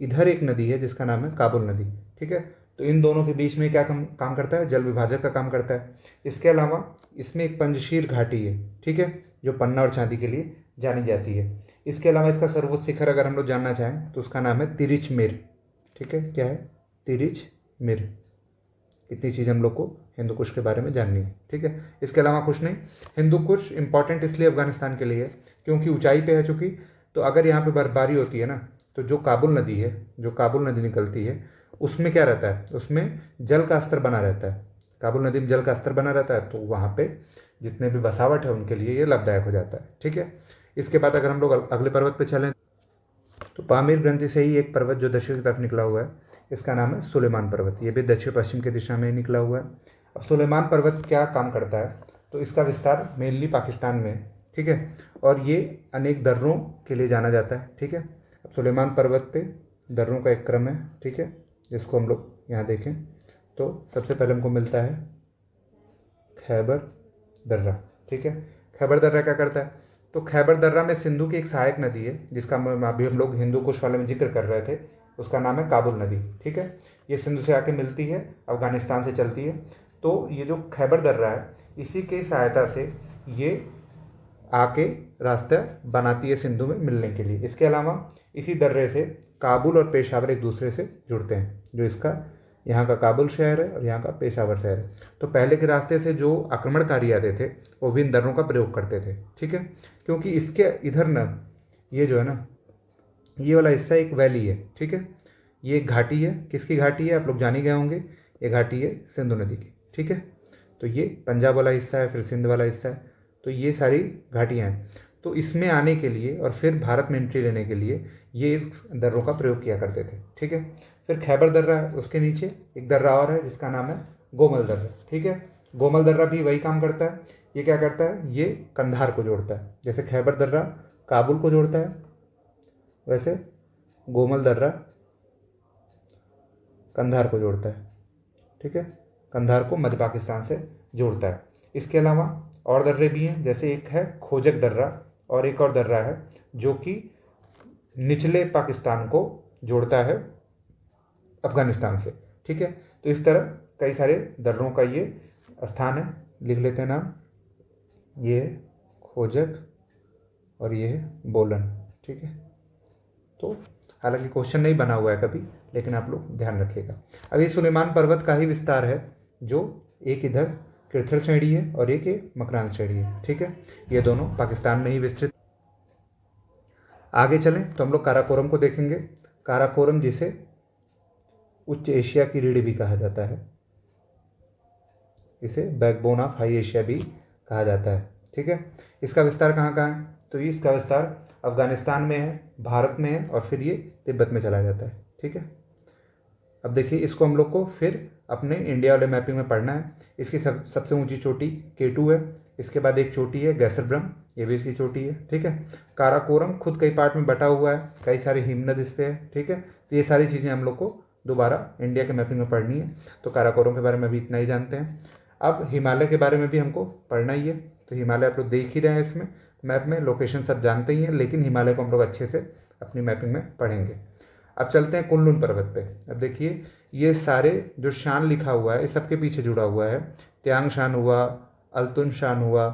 इधर एक नदी है जिसका नाम है काबुल नदी, ठीक है। तो इन दोनों के बीच में क्या काम करता है, जल विभाजक का काम करता है। इसके अलावा इसमें एक पंजशीर घाटी है, ठीक है, जो पन्ना और चांदी के लिए जानी जाती है। इसके अलावा इसका सर्वोच्च शिखर अगर हम लोग जानना चाहें तो उसका नाम है तिरिच मिर, ठीक है। क्या है, तिरिच मिर। इतनी चीज़ हम लोग को हिंदू कुश के बारे में जाननी है, ठीक है। इसके अलावा कुछ नहीं। हिंदू कुश इंपॉर्टेंट इसलिए अफगानिस्तान के लिए है क्योंकि ऊंचाई पे है चूँकि, तो अगर यहाँ पे बर्फबारी होती है ना, तो जो काबुल नदी है, जो काबुल नदी निकलती है, उसमें क्या रहता है, उसमें जल का स्तर बना रहता है। काबुल नदी में जल का स्तर बना रहता है, तो वहाँ पे जितने भी बसावट है उनके लिए ये लाभदायक हो जाता है, ठीक है। इसके बाद अगर हम लोग अगले पर्वत पे चलें तो पामीर ग्रंथि से ही एक पर्वत जो दक्षिण की तरफ निकला हुआ है, इसका नाम है सुलेमान पर्वत। ये भी दक्षिण पश्चिम की दिशा में निकला हुआ है। अब सुलेमान पर्वत क्या काम करता है, तो इसका विस्तार मेनली पाकिस्तान में है, ठीक है। और ये अनेक दर्रों के लिए जाना जाता है, ठीक है। अब सुलेमान पर्वत पे दर्रों का एक क्रम है, ठीक है, जिसको हम लोग यहाँ देखें तो सबसे पहले हमको मिलता है खैबर दर्रा, ठीक है। खैबर दर्रा क्या करता है, तो खैबर दर्रा में सिंधु की एक सहायक नदी है जिसका अभी हम लोग हिंदू कुश वाले में जिक्र कर रहे थे, उसका नाम है काबुल नदी, ठीक है। ये सिंधु से आके मिलती है, अफगानिस्तान से चलती है। तो ये जो खैबर दर्रा है, इसी की सहायता से ये आके रास्ता बनाती है सिंधु में मिलने के लिए। इसके अलावा इसी दर्रे से काबुल और पेशावर एक दूसरे से जुड़ते हैं, जो इसका यहाँ का काबुल शहर है और यहाँ का पेशावर शहर है। तो पहले के रास्ते से जो आक्रमणकारी आते थे वो भी इन दर्रों का प्रयोग करते थे, ठीक है। क्योंकि इसके इधर ना, ये जो है ना, ये वाला हिस्सा एक वैली है, ठीक है। ये एक घाटी है, किसकी घाटी है आप लोग जान ही गए होंगे, ये घाटी है सिंधु नदी की, ठीक है। तो ये पंजाब वाला हिस्सा है, फिर सिंध वाला हिस्सा है, तो ये सारी घाटियाँ हैं। तो इसमें आने के लिए और फिर भारत में एंट्री लेने के लिए ये इस दर्रों का प्रयोग किया करते थे, ठीक है। फिर खैबर दर्रा है, उसके नीचे एक दर्रा और है जिसका नाम है गोमल दर्रा, ठीक है। गोमल दर्रा भी वही काम करता है। ये क्या करता है, ये कंधार को जोड़ता है। जैसे खैबर दर्रा काबुल को जोड़ता है, वैसे गोमल दर्रा कंधार को जोड़ता है, ठीक है, कंधार को मध्य पाकिस्तान से जोड़ता है। इसके अलावा और दर्रे भी हैं, जैसे एक है खोजक दर्रा और एक और दर्रा है जो कि निचले पाकिस्तान को जोड़ता है अफगानिस्तान से, ठीक है। तो इस तरह कई सारे दर्रों का ये स्थान है, लिख लेते हैं नाम, ये है खोजक और ये है बोलन, ठीक है। तो हालांकि क्वेश्चन नहीं बना हुआ है कभी, लेकिन आप लोग ध्यान रखिएगा। अब ये सुलेमान पर्वत का ही विस्तार है, जो एक इधर किरथर श्रेणी है और एक ये मकरान श्रेणी है, ठीक है। ये दोनों पाकिस्तान में ही विस्तृत। आगे चलें तो हम लोग काराकोरम को देखेंगे। काराकोरम जिसे उच्च एशिया की रीढ़ भी कहा जाता है, इसे बैकबोन ऑफ हाई एशिया भी कहा जाता है, ठीक है। इसका विस्तार कहाँ कहाँ है? तो इसका विस्तार अफगानिस्तान में है, भारत में है और फिर ये तिब्बत में चला जाता है, ठीक है। अब देखिए, इसको हम लोग को फिर अपने इंडिया वाले मैपिंग में पढ़ना है। इसकी सबसे ऊंची चोटी K2 है, इसके बाद एक चोटी है गैसरब्रम, ये भी इसकी चोटी है, ठीक है। काराकोरम खुद कई पार्ट में बटा हुआ है, कई सारी हिमनद इस पे है, ठीक है। तो ये सारी चीज़ें हम लोग को दोबारा इंडिया के मैपिंग में पढ़नी है। तो काराकोरम के बारे में भी इतना ही जानते हैं। अब हिमालय के बारे में भी हमको पढ़ना ही है। तो हिमालय आप लोग देख ही रहे हैं इसमें मैप में, लोकेशन सब जानते ही हैं, लेकिन हिमालय को हम लोग अच्छे से अपनी मैपिंग में पढ़ेंगे। अब चलते हैं कुनलुन पर्वत पे। अब देखिए, ये सारे जो शान लिखा हुआ है, इस सबके पीछे जुड़ा हुआ है। त्यांग शान हुआ, अल्तुन शान हुआ,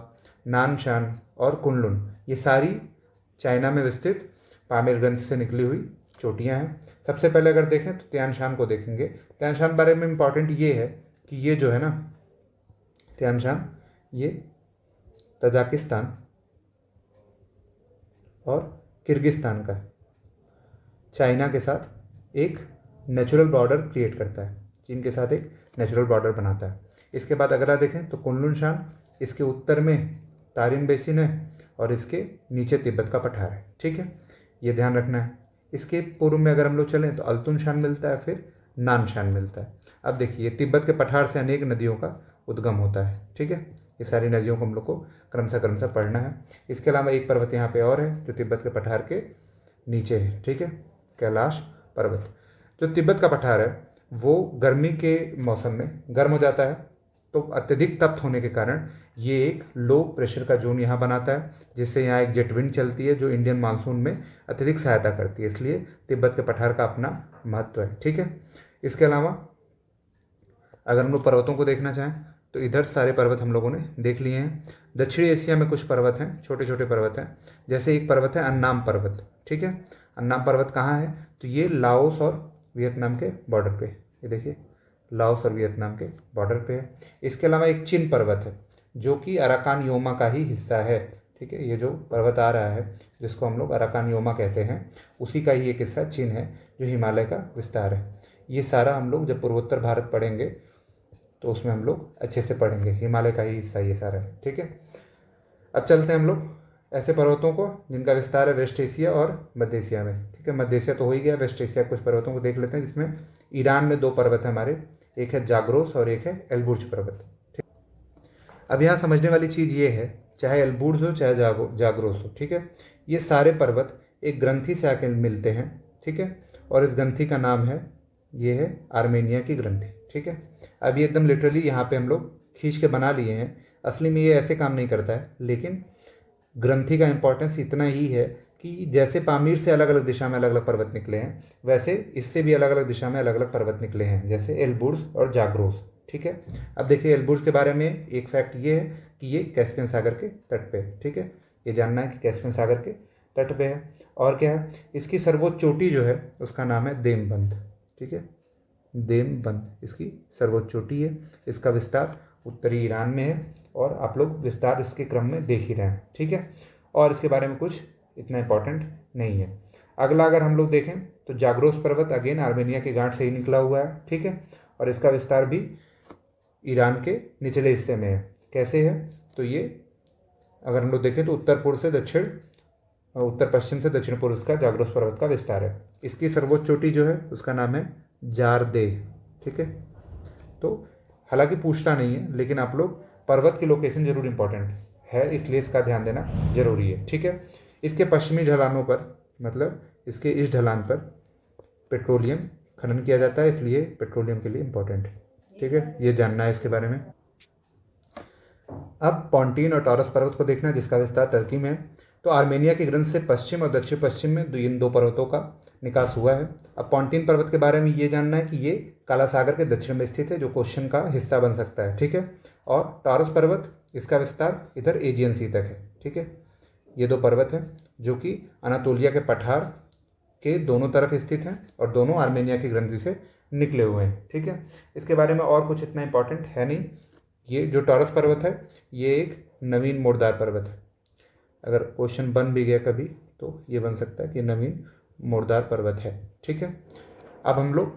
नान शान और कुनलुन, ये सारी चाइना में विस्तृत पामीरगंज से निकली हुई चोटियाँ हैं। सबसे पहले अगर देखें तो त्यान शान को देखेंगे। त्यान शान बारे में इम्पॉर्टेंट ये है कि ये जो है ना, त्यान शान ये तजाकिस्तान और किर्गिस्तान का चाइना के साथ एक नेचुरल बॉर्डर क्रिएट करता है, चीन के साथ एक नेचुरल बॉर्डर बनाता है। इसके बाद अगर आप देखें तो कुनलुन शान, इसके उत्तर में तारिन बेसिन है और इसके नीचे तिब्बत का पठार है, ठीक है, ये ध्यान रखना है। इसके पूर्व में अगर हम लोग चलें तो अल्तुन शान मिलता है, फिर नान शान मिलता है। अब देखिए, तिब्बत के पठार से अनेक नदियों का उद्गम होता है, ठीक है। ये सारी नदियों को हम लोग को क्रमशः पढ़ना है। इसके अलावा एक पर्वत यहाँ पे और है जो तिब्बत के पठार के नीचे है, ठीक है, कैलाश पर्वत। जो तिब्बत का पठार है वो गर्मी के मौसम में गर्म हो जाता है, तो अत्यधिक तप्त होने के कारण ये एक लो प्रेशर का जोन यहाँ बनाता है, जिससे यहाँ एक जेट विंड चलती है जो इंडियन मानसून में अत्यधिक सहायता करती है। इसलिए तिब्बत के पठार का अपना महत्व है, ठीक है। इसके अलावा अगर हम लोग पर्वतों को देखना चाहें तो इधर सारे पर्वत हम लोगों ने देख लिए हैं। दक्षिणी एशिया में कुछ पर्वत हैं, छोटे छोटे पर्वत हैं, जैसे एक पर्वत है अन्नाम पर्वत, ठीक है। अन्नाम पर्वत कहाँ है? तो ये लाओस और वियतनाम के बॉर्डर पे, ये देखिए लाओस और वियतनाम के बॉर्डर पे है। इसके अलावा एक चिन पर्वत है जो कि अराकान योमा का ही हिस्सा है, ठीक है। ये जो पर्वत आ रहा है जिसको हम लोग अराकान योमा कहते हैं, उसी का ही एक हिस्सा चिन है जो हिमालय का विस्तार है। ये सारा हम लोग जब पूर्वोत्तर भारत पढ़ेंगे तो उसमें हम लोग अच्छे से पढ़ेंगे, हिमालय का ही हिस्सा ये सारा है, ठीक है। अब चलते हैं हम लोग ऐसे पर्वतों को जिनका विस्तार है वेस्ट एशिया और मध्य एशिया में, ठीक है। मध्य एशिया तो हो ही गया, वेस्ट एशिया कुछ पर्वतों को देख लेते हैं, जिसमें ईरान में 2 पर्वत है हमारे, एक है जाग्रोस और एक है एल्बुर्ज पर्वत, ठीक। अब यहाँ समझने वाली चीज़ ये है, चाहे एल्बुर्ज हो चाहे जाग्रोस हो, ठीक है, ये सारे पर्वत एक ग्रंथि से आके मिलते हैं, ठीक है। और इस ग्रंथि का नाम है, ये है आर्मेनिया की ग्रंथि, ठीक है। अब ये एकदम लिटरली यहाँ पे हम लोग खींच के बना लिए हैं, असली में ये ऐसे काम नहीं करता है, लेकिन ग्रंथि का इंपॉर्टेंस इतना ही है कि जैसे पामीर से अलग अलग दिशा में अलग अलग पर्वत निकले हैं, वैसे इससे भी अलग अलग दिशा में अलग अलग पर्वत निकले हैं, जैसे एल्बुर्ज और जाग्रोस, ठीक है। अब देखिए, एल्बुर्ज के बारे में एक फैक्ट ये है कि ये कैस्पियन सागर के तट पे है, ठीक है। ये जानना है कि कैस्पियन सागर के तट पे है। और क्या है, इसकी सर्वोच्च चोटी जो है उसका नाम है देमबंद, ठीक है, देमबंद इसकी सर्वोच्च चोटी है। इसका विस्तार उत्तरी ईरान में है और आप लोग विस्तार इसके क्रम में देख ही रहे हैं, ठीक है। और इसके बारे में कुछ इतना इंपॉर्टेंट नहीं है। अगला अगर हम लोग देखें तो जाग्रोस पर्वत अगेन आर्मेनिया के गांठ से ही निकला हुआ है, ठीक है। और इसका विस्तार भी ईरान के निचले हिस्से में है। कैसे है? तो ये अगर हम लोग देखें तो उत्तर पूर्व से दक्षिण, उत्तर पश्चिम से दक्षिण पूर्व इसका जाग्रोस पर्वत का विस्तार है। इसकी सर्वोच्च चोटी जो है उसका नाम है जारदेह, ठीक है। तो हालांकि पूछता नहीं है, लेकिन आप लोग पर्वत की लोकेशन जरूर इंपॉर्टेंट है, इसलिए इसका ध्यान देना जरूरी है, ठीक है। इसके पश्चिमी ढलानों पर, मतलब इसके इस ढलान पर पेट्रोलियम खनन किया जाता है, इसलिए पेट्रोलियम के लिए इम्पोर्टेंट है। ठीक है, ये जानना है इसके बारे में। अब पॉन्टीन और टॉरस पर्वत को देखना है जिसका विस्तार टर्की में है। तो आर्मेनिया की ग्रंथ से पश्चिम और दक्षिण पश्चिम में इन दो पर्वतों का निकास हुआ है। अब पॉन्टीन पर्वत के बारे में ये जानना है कि ये काला सागर के दक्षिण में स्थित है, जो क्वेश्चन का हिस्सा बन सकता है। ठीक है, और टॉरस पर्वत इसका विस्तार इधर एजियन सी तक है। ठीक है, ये दो पर्वत हैं जो कि अनातोलिया के पठार के दोनों तरफ स्थित हैं और दोनों आर्मेनिया की ग्रंथि से निकले हुए हैं। ठीक है, इसके बारे में और कुछ इतना इंपॉर्टेंट है नहीं। ये जो टॉरस पर्वत है ये एक नवीन मोड़दार पर्वत है। अगर क्वेश्चन बन भी गया कभी तो ये बन सकता है कि नवीन मोड़दार पर्वत है। ठीक है, अब हम लोग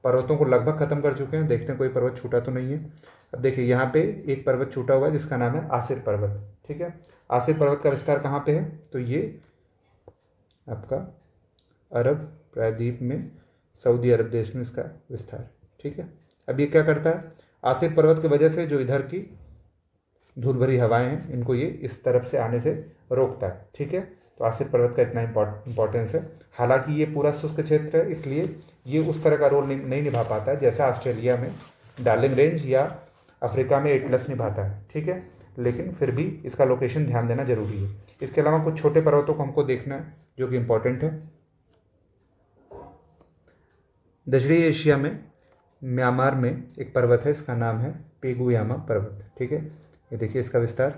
पर्वतों को लगभग खत्म कर चुके हैं, देखते हैं कोई पर्वत छूटा तो नहीं है। अब देखिए यहाँ पे एक पर्वत छूटा हुआ है जिसका नाम है आसिर पर्वत। ठीक है, आसिर पर्वत का विस्तार कहाँ पे है? तो ये आपका अरब प्रायद्वीप में सऊदी अरब देश में इसका विस्तार। ठीक है, अब ये क्या करता है? आसिर पर्वत की वजह से जो इधर की धूल भरी हवाएं हैं इनको ये इस तरफ से आने से रोकता है। ठीक है, तो आसिर पर्वत का इतना इंपॉर्टेंस है। हालांकि ये पूरा शुष्क क्षेत्र है, इसलिए ये उस तरह का रोल नहीं निभा पाता है जैसा ऑस्ट्रेलिया में डार्लिंग रेंज या अफ्रीका में एटलस निभाता है। ठीक है, लेकिन फिर भी इसका लोकेशन ध्यान देना जरूरी है। इसके अलावा कुछ छोटे पर्वतों को हमको देखना है जो कि इम्पोर्टेंट है। दक्षिणी एशिया में म्यांमार में एक पर्वत है, इसका नाम है पेगुयामा पर्वत। ठीक है, ये देखिए इसका विस्तार,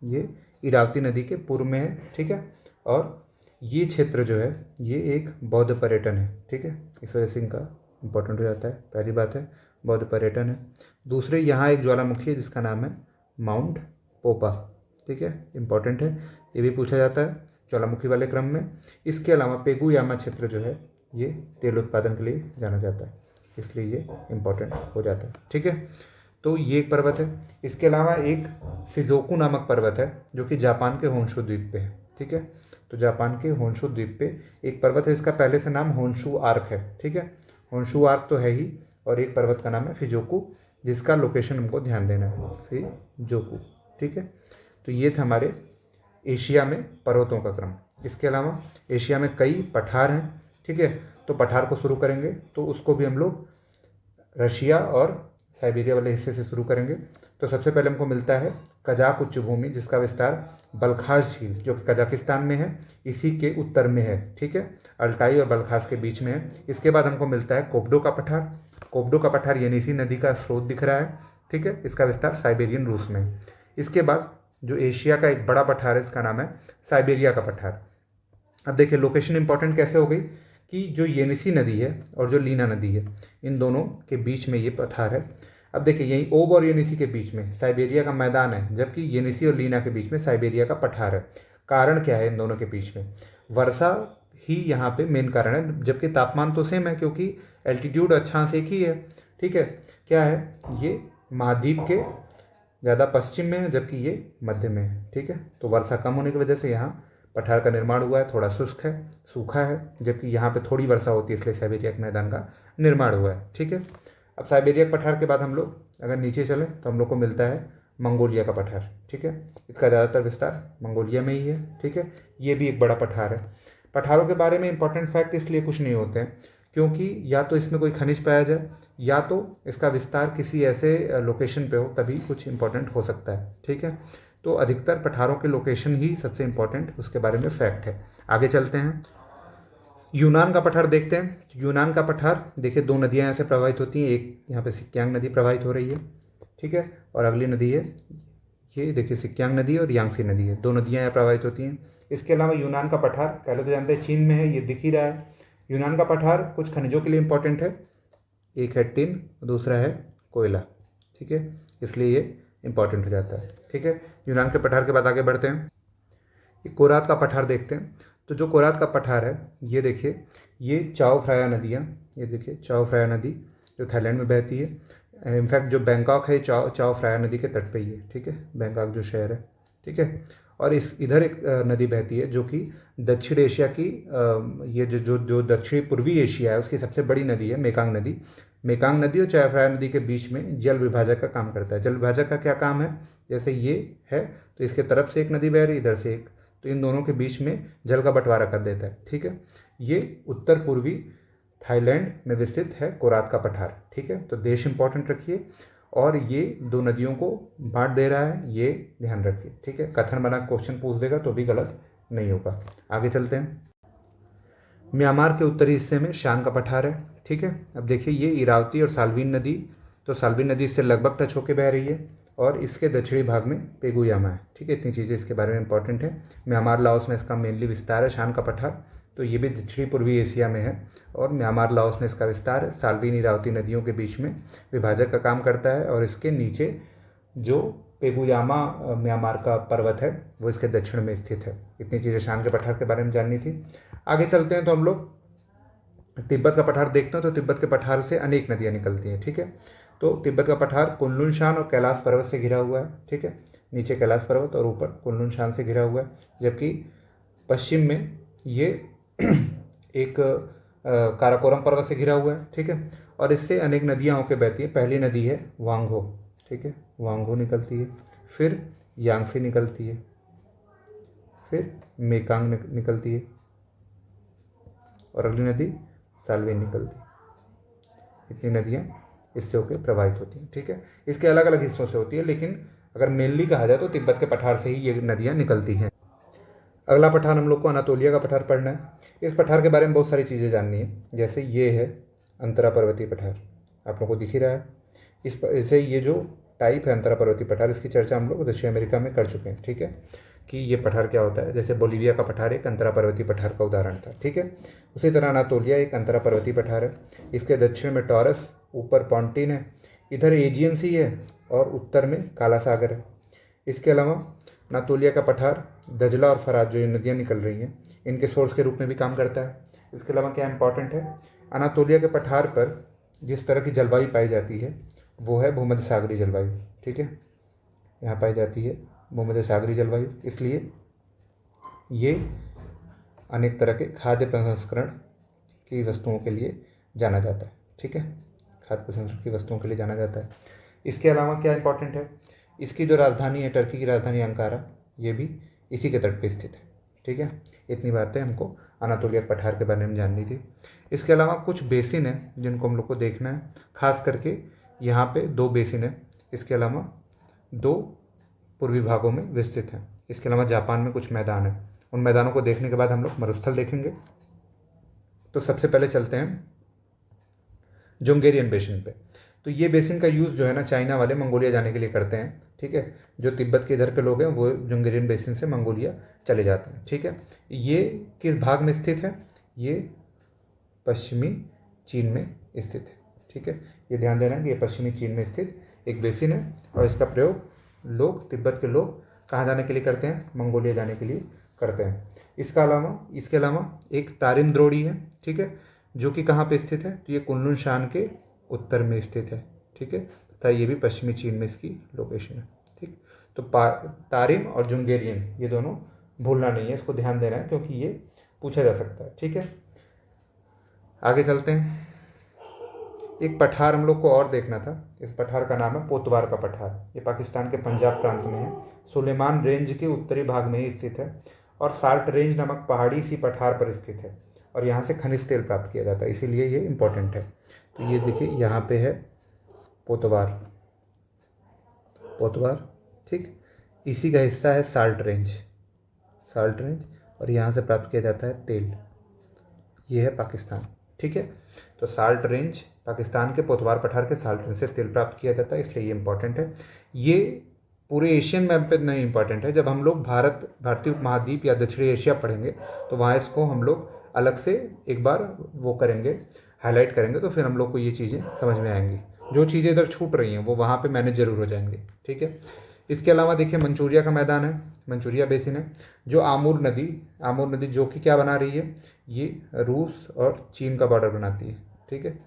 ये इरावती नदी के पूर्व में है। ठीक है, और ये क्षेत्र जो है ये एक बौद्ध पर्यटन है। ठीक है, इस वजह से इनका इम्पोर्टेंट हो जाता है। पहली बात है बौद्ध पर्यटन है। दूसरे यहाँ एक ज्वालामुखी है जिसका नाम है माउंट पोपा। ठीक है, इम्पोर्टेंट है, ये भी पूछा जाता है ज्वालामुखी वाले क्रम में। इसके अलावा पेगुयामा क्षेत्र जो है ये तेल उत्पादन के लिए जाना जाता है, इसलिए ये इम्पोर्टेंट हो जाता है। ठीक है, तो ये एक पर्वत है। इसके अलावा एक फिजोकू नामक पर्वत है जो कि जापान के होन्शु द्वीप पे है। ठीक है, तो जापान के होन्शु द्वीप पे एक पर्वत है, इसका पहले से नाम होन्शु आर्क है। ठीक है, होन्शु आर्क तो है ही, और एक पर्वत का नाम है फिजोकू जिसका लोकेशन हमको ध्यान देना है, फिजोकू। ठीक है, तो ये थे हमारे एशिया में पर्वतों का क्रम। इसके अलावा एशिया में कई पठार हैं। ठीक है, तो पठार को शुरू करेंगे तो उसको भी हम लोग रशिया और साइबेरिया वाले हिस्से से शुरू करेंगे। तो सबसे पहले हमको मिलता है कजाक उच्च भूमि जिसका विस्तार बलखास झील जो कि कजाकिस्तान में है, इसी के उत्तर में है। ठीक है, अल्टाई और बलखास के बीच में है। इसके बाद हमको मिलता है कोबडो का पठार। कोबडो का पठार येनिसी नदी का स्रोत दिख रहा है। ठीक है, इसका विस्तार साइबेरियन रूस में है। इसके बाद जो एशिया का एक बड़ा पठार है इसका नाम है साइबेरिया का पठार। अब देखिए लोकेशन इंपॉर्टेंट कैसे हो गई कि जो येनिसी नदी है और जो लीना नदी है इन दोनों के बीच में ये पठार है। अब देखिए यही ओब और येनिसी के बीच में साइबेरिया का मैदान है, जबकि येनिसी और लीना के बीच में साइबेरिया का पठार है। कारण क्या है इन दोनों के बीच में? वर्षा ही यहाँ पे मेन कारण है, जबकि तापमान तो सेम है क्योंकि एल्टीट्यूड अक्षांश एक ही है। ठीक है, क्या है ये महाद्वीप के ज़्यादा पश्चिम में है जबकि ये मध्य में है। ठीक है, तो वर्षा कम होने की वजह से यहाँ पठार का निर्माण हुआ है, थोड़ा शुष्क है, सूखा है, जबकि यहाँ पे थोड़ी वर्षा होती है इसलिए साइबेरिया के मैदान का निर्माण हुआ है। ठीक है, अब साइबेरिया पठार के बाद हम लोग अगर नीचे चलें तो हम लोग को मिलता है मंगोलिया का पठार। ठीक है, इसका ज़्यादातर विस्तार मंगोलिया में ही है। ठीक है, ये भी एक बड़ा पठार है। पठारों के बारे में इंपॉर्टेंट फैक्ट इसलिए कुछ नहीं होते हैं क्योंकि या तो इसमें कोई खनिज पाया जाए या तो इसका विस्तार किसी ऐसे लोकेशन पे हो, तभी कुछ इंपॉर्टेंट हो सकता है। ठीक है, तो अधिकतर पठारों के लोकेशन ही सबसे इंपॉर्टेंट उसके बारे में फैक्ट है। आगे चलते हैं, यूनान का पठार देखते हैं। यूनान का पठार देखिए दो नदियां यहाँ से प्रवाहित होती हैं, एक यहाँ पे सिक्यांग नदी प्रवाहित हो रही है। ठीक है, और अगली नदी है ये देखिए सिक्यांग नदी और यांगसी नदी है, दो नदियां यहाँ प्रवाहित होती हैं। इसके अलावा यूनान का पठार पहले तो जानते हैं चीन में है, ये दिख ही रहा है। यूनान का पठार कुछ खनिजों के लिए इंपॉर्टेंट है, एक है टिन, दूसरा है कोयला। ठीक है, इसलिए ये इंपॉर्टेंट हो जाता है। ठीक है, यूनान के पठार के बाद आगे बढ़ते हैं, कोरात का पठार देखते हैं। तो जो कोरात का पठार है ये देखिए ये चाओ फ्राया नदियाँ, ये देखिए चाओ फ्राया नदी जो थाईलैंड में बहती है। इनफैक्ट जो बैंकॉक है चाओ फ्राया नदी के तट पे ही है। ठीक है, बैंकॉक जो शहर है। ठीक है, और इधर एक नदी बहती है जो कि दक्षिण एशिया की ये जो दक्षिण पूर्वी एशिया है उसकी सबसे बड़ी नदी है मेकांग नदी। मेकांग नदी और चाओ फ्राया नदी के बीच में जल विभाजक का काम करता है। जल विभाजक का क्या काम है? जैसे ये है तो इसके तरफ से एक नदी बह रही, इधर से एक, तो इन दोनों के बीच में जल का बंटवारा कर देता है। ठीक है, ये उत्तर पूर्वी थाईलैंड में विस्तृत है कोरात का पठार। ठीक है, तो देश इंपॉर्टेंट रखिए और ये दो नदियों को बांट दे रहा है, ये ध्यान रखिए। ठीक है, कथन बना क्वेश्चन पूछ देगा तो भी गलत नहीं होगा। आगे चलते हैं। म्यांमार के उत्तरी हिस्से में शान का पठार है। ठीक है, अब देखिए ये इरावती और साल्विन नदी, तो साल्विन नदी इससे लगभग टच होकर बह रही है और इसके दक्षिणी भाग में पेगुयामा है। ठीक है, इतनी चीज़ें इसके बारे में इंपॉर्टेंट है। म्यांमार लाओस में इसका मेनली विस्तार है शान का पठार, तो ये भी दक्षिणी पूर्वी एशिया में है और म्यांमार लाओस में इसका विस्तार है। साल्विन इरावती नदियों के बीच में विभाजक का काम करता है और इसके नीचे जो पेगुयामा म्यांमार का पर्वत है वो इसके दक्षिण में स्थित है। इतनी चीज़ें शान के पठार के बारे में जाननी थी। आगे चलते हैं तो हम लोग तिब्बत का पठार देखते हैं। तो तिब्बत के पठार से अनेक नदियाँ निकलती हैं। ठीक है, तो तिब्बत का पठार कुनलुन शान और कैलाश पर्वत से घिरा हुआ है। ठीक है, नीचे कैलाश पर्वत और ऊपर कुनलुन शान से घिरा हुआ है, जबकि पश्चिम में ये एक काराकोरम पर्वत से घिरा हुआ है। ठीक है, और इससे अनेक नदियाँ होकर बहती हैं। पहली नदी है वांगहो। ठीक है, वांगहो निकलती है, फिर यांगसी निकलती है, फिर मेकांग निकलती है और अगली नदी साल्विन निकलती है। इतनी नदियाँ इससे होकर प्रवाहित होती हैं। ठीक है, इसके अलग अलग हिस्सों से होती है, लेकिन अगर मेनली कहा जाए तो तिब्बत के पठार से ही ये नदियाँ निकलती हैं। अगला पठार हम लोग को अनातोलिया का पठार पढ़ना है। इस पठार के बारे में बहुत सारी चीज़ें जाननी है, जैसे ये है अंतरा पर्वतीय पठार, आप लोग को दिख ही रहा है। इसे ये जो टाइप है अंतरा पर्वतीय पठार, इसकी चर्चा हम लोग दक्षिण अमेरिका में कर चुके हैं। ठीक है, कि ये पठार क्या होता है। जैसे बोलीविया का पठार एक अंतरा पर्वतीय पठार का उदाहरण था। ठीक है, उसी तरह अनातोलिया एक अंतरा पर्वतीय पठार है। इसके दक्षिण में टॉरस, ऊपर पॉन्टीन है, इधर एजियन सी है और उत्तर में काला सागर है। इसके अलावा अनातोलिया का पठार दजला और फरात जो ये नदियाँ निकल रही हैं इनके सोर्स के रूप में भी काम करता है। इसके अलावा क्या इंपॉर्टेंट है, अनातोलिया के पठार पर जिस तरह की जलवायु पाई जाती है वो है भूमध्य सागरीय जलवायु। ठीक है, यहाँ पाई जाती है भूमध्य सागरीय जलवायु, इसलिए ये अनेक तरह के खाद्य प्रसंस्करण की वस्तुओं के लिए जाना जाता है। ठीक है, खाद्य प्रसंस्करण की वस्तुओं के लिए जाना जाता है। इसके अलावा क्या इंपॉर्टेंट है, इसकी जो राजधानी है टर्की की राजधानी अंकारा, ये भी इसी के तट पे स्थित है। ठीक है, इतनी बातें हमको अनातोलिया पठार के बारे में जाननी थी। इसके अलावा कुछ बेसिन है जिनको हम लोग को देखना है, खास करके यहाँ पे 2 बेसिन है। इसके अलावा 2 पूर्वी भागों में विस्तृत हैं। इसके अलावा जापान में कुछ मैदान है। उन मैदानों को देखने के बाद हम लोग मरुस्थल देखेंगे। तो सबसे पहले चलते हैं जोंगेरियन बेसिन पे। तो ये बेसिन का यूज़ जो है ना चाइना वाले मंगोलिया जाने के लिए करते हैं। ठीक है, जो तिब्बत के इधर के लोग हैं वो जोंगेरियन बेसिन से मंगोलिया चले जाते हैं। ठीक है, ये किस भाग में स्थित है, ये पश्चिमी चीन में स्थित है। ठीक है, ये ध्यान देना है कि ये पश्चिमी चीन में स्थित एक बेसिन है और इसका प्रयोग लोग, तिब्बत के लोग कहाँ जाने के लिए करते हैं, मंगोलिया जाने के लिए करते हैं। इसके अलावा एक तारिम द्रोणी है। ठीक है, जो कि कहाँ पे स्थित है, तो ये कुनलुन शान के उत्तर में स्थित है। ठीक है, तथा ये भी पश्चिमी चीन में इसकी लोकेशन है। ठीक, तो तारिम और जुंगेरियन ये दोनों भूलना नहीं है, इसको ध्यान देना है क्योंकि ये पूछा जा सकता है। ठीक है, आगे चलते हैं। एक पठार हम लोग को और देखना था। इस पठार का नाम है पोतवार का पठार। ये पाकिस्तान के पंजाब प्रांत में है, सुलेमान रेंज के उत्तरी भाग में ही स्थित है और साल्ट रेंज नामक पहाड़ी सी पठार पर स्थित है और यहाँ से खनिज तेल प्राप्त किया जाता है, इसीलिए ये इंपॉर्टेंट है। तो ये देखिए यहाँ पे है पोतवार। ठीक, इसी का हिस्सा है साल्ट रेंज और यहाँ से प्राप्त किया जाता है तेल। ये है पाकिस्तान। ठीक है, तो साल्ट रेंज पाकिस्तान के पोतवार पठार के साल्ट रेंज से तेल प्राप्त किया जाता है, इसलिए ये इंपॉर्टेंट है। ये पूरे एशियन मैप पे नहीं इंपॉर्टेंट है। जब हम लोग भारतीय उपमहाद्वीप या दक्षिणी एशिया पढ़ेंगे तो वहाँ इसको हम लोग अलग से एक बार वो करेंगे, हाईलाइट करेंगे, तो फिर हम लोग को ये चीज़ें समझ में आएंगी। जो चीज़ें इधर छूट रही हैं वो वहाँ पे मैनेज जरूर हो जाएंगे। ठीक है, इसके अलावा देखिए मंचूरिया का मैदान है, मंचूरिया बेसिन है। जो आमूर नदी जो कि क्या बना रही है, ये रूस और चीन का बॉर्डर बनाती है। ठीक है,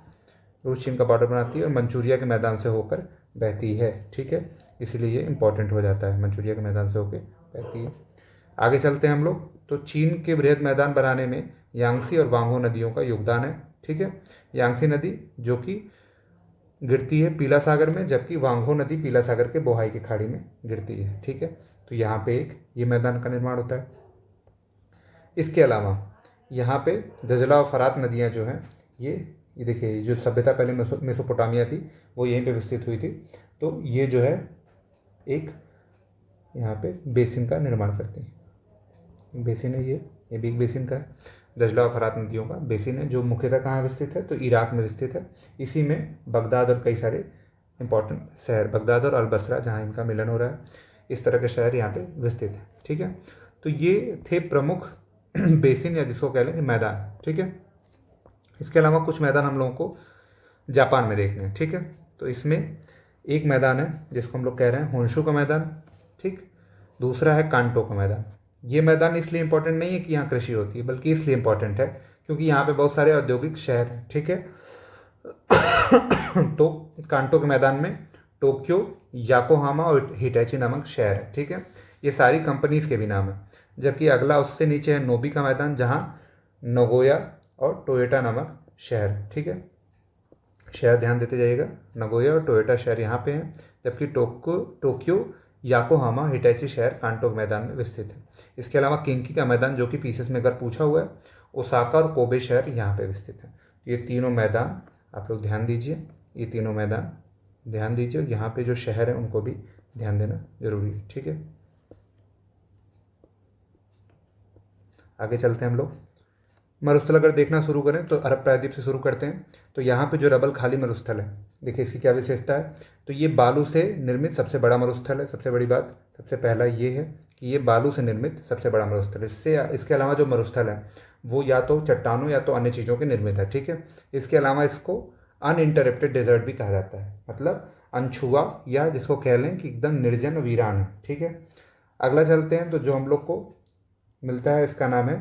रूस चीन का बॉर्डर बनाती है और मंचूरिया के मैदान से होकर बहती है। ठीक है, इसलिए ये इंपॉर्टेंट हो जाता है, मंचूरिया के मैदान से होकर बहती है। आगे चलते हैं हम लोग। तो चीन के बृहद मैदान बनाने में यांगसी और वांगहो नदियों का योगदान है। ठीक है, यांगसी नदी जो कि गिरती है पीला सागर में, जबकि वांगहो नदी पीला सागर के बोहाई की खाड़ी में गिरती है। ठीक है, तो यहाँ पे ये मैदान का निर्माण होता है। इसके अलावा यहाँ पे दजला और फरात नदियाँ जो हैं ये देखिए, ये जो सभ्यता पहले मेसोपोटामिया थी वो यहीं पे विकसित हुई थी। तो ये जो है एक यहाँ पे बेसिन का निर्माण करती है। बेसिन है ये भी एक बेसिन का है। दजला और फरात नदियों का बेसिन है, जो मुख्यतः कहाँ विस्तृत है, तो इराक में विस्तृत है। इसी में बगदाद और कई सारे इंपॉर्टेंट शहर, बगदाद और अलबसरा जहाँ इनका मिलन हो रहा है, इस तरह के शहर यहाँ पे विस्तृत है। ठीक है, तो ये थे प्रमुख बेसिन या जिसको कह लें कि मैदान। ठीक है, इसके अलावा कुछ मैदान हम लोगों को जापान में देखने हैं। ठीक है, तो इसमें एक मैदान है जिसको हम लोग कह रहे हैं होन्शु का मैदान। ठीक, दूसरा है कांटो का मैदान। ये मैदान इसलिए इंपॉर्टेंट नहीं है कि यहाँ कृषि होती है, बल्कि इसलिए इंपॉर्टेंट है क्योंकि यहाँ पे बहुत सारे औद्योगिक शहर हैं। ठीक है, तो कांटो के मैदान में टोक्यो, याकोहामा और हिटैची नामक शहर है। ठीक है, ये सारी कंपनीज के भी नाम है। जबकि अगला उससे नीचे है नोबी का मैदान, जहाँ नगोया और टोयोटा नामक शहर। ठीक है, शहर ध्यान देते जाइएगा, नगोया और टोयोटा शहर यहाँ पे हैं। जबकि टोक्यो, याकोहामा, हिटैची शहर कांटो मैदान में विस्तृत है। इसके अलावा किंकी का मैदान, जो कि पीसेस में अगर पूछा हुआ है, ओसाका और कोबे शहर यहाँ पे विस्तृत है। ये तीनों मैदान आप लोग ध्यान दीजिए, ये तीनों मैदान ध्यान दीजिए। यहाँ पे जो शहर है उनको भी ध्यान देना जरूरी है। ठीक है, आगे चलते हैं हम लोग। मरुस्थल अगर देखना शुरू करें तो अरब प्रायद्वीप से शुरू करते हैं। तो यहाँ पे जो रबल खाली मरुस्थल है, देखिए इसकी क्या विशेषता है। तो ये बालू से निर्मित सबसे बड़ा मरुस्थल है। सबसे बड़ी बात, सबसे पहला ये है कि ये बालू से निर्मित सबसे बड़ा मरुस्थल है। इसके अलावा जो मरुस्थल है वो या तो चट्टानों या तो अन्य चीज़ों के निर्मित है। ठीक है, इसके अलावा इसको अनइंटरप्टेड डेजर्ट भी कहा जाता है, मतलब अनछुआ, या जिसको कह लें कि एकदम निर्जन वीरान है। ठीक है, अगला चलते हैं। तो जो हम लोग को मिलता है इसका नाम है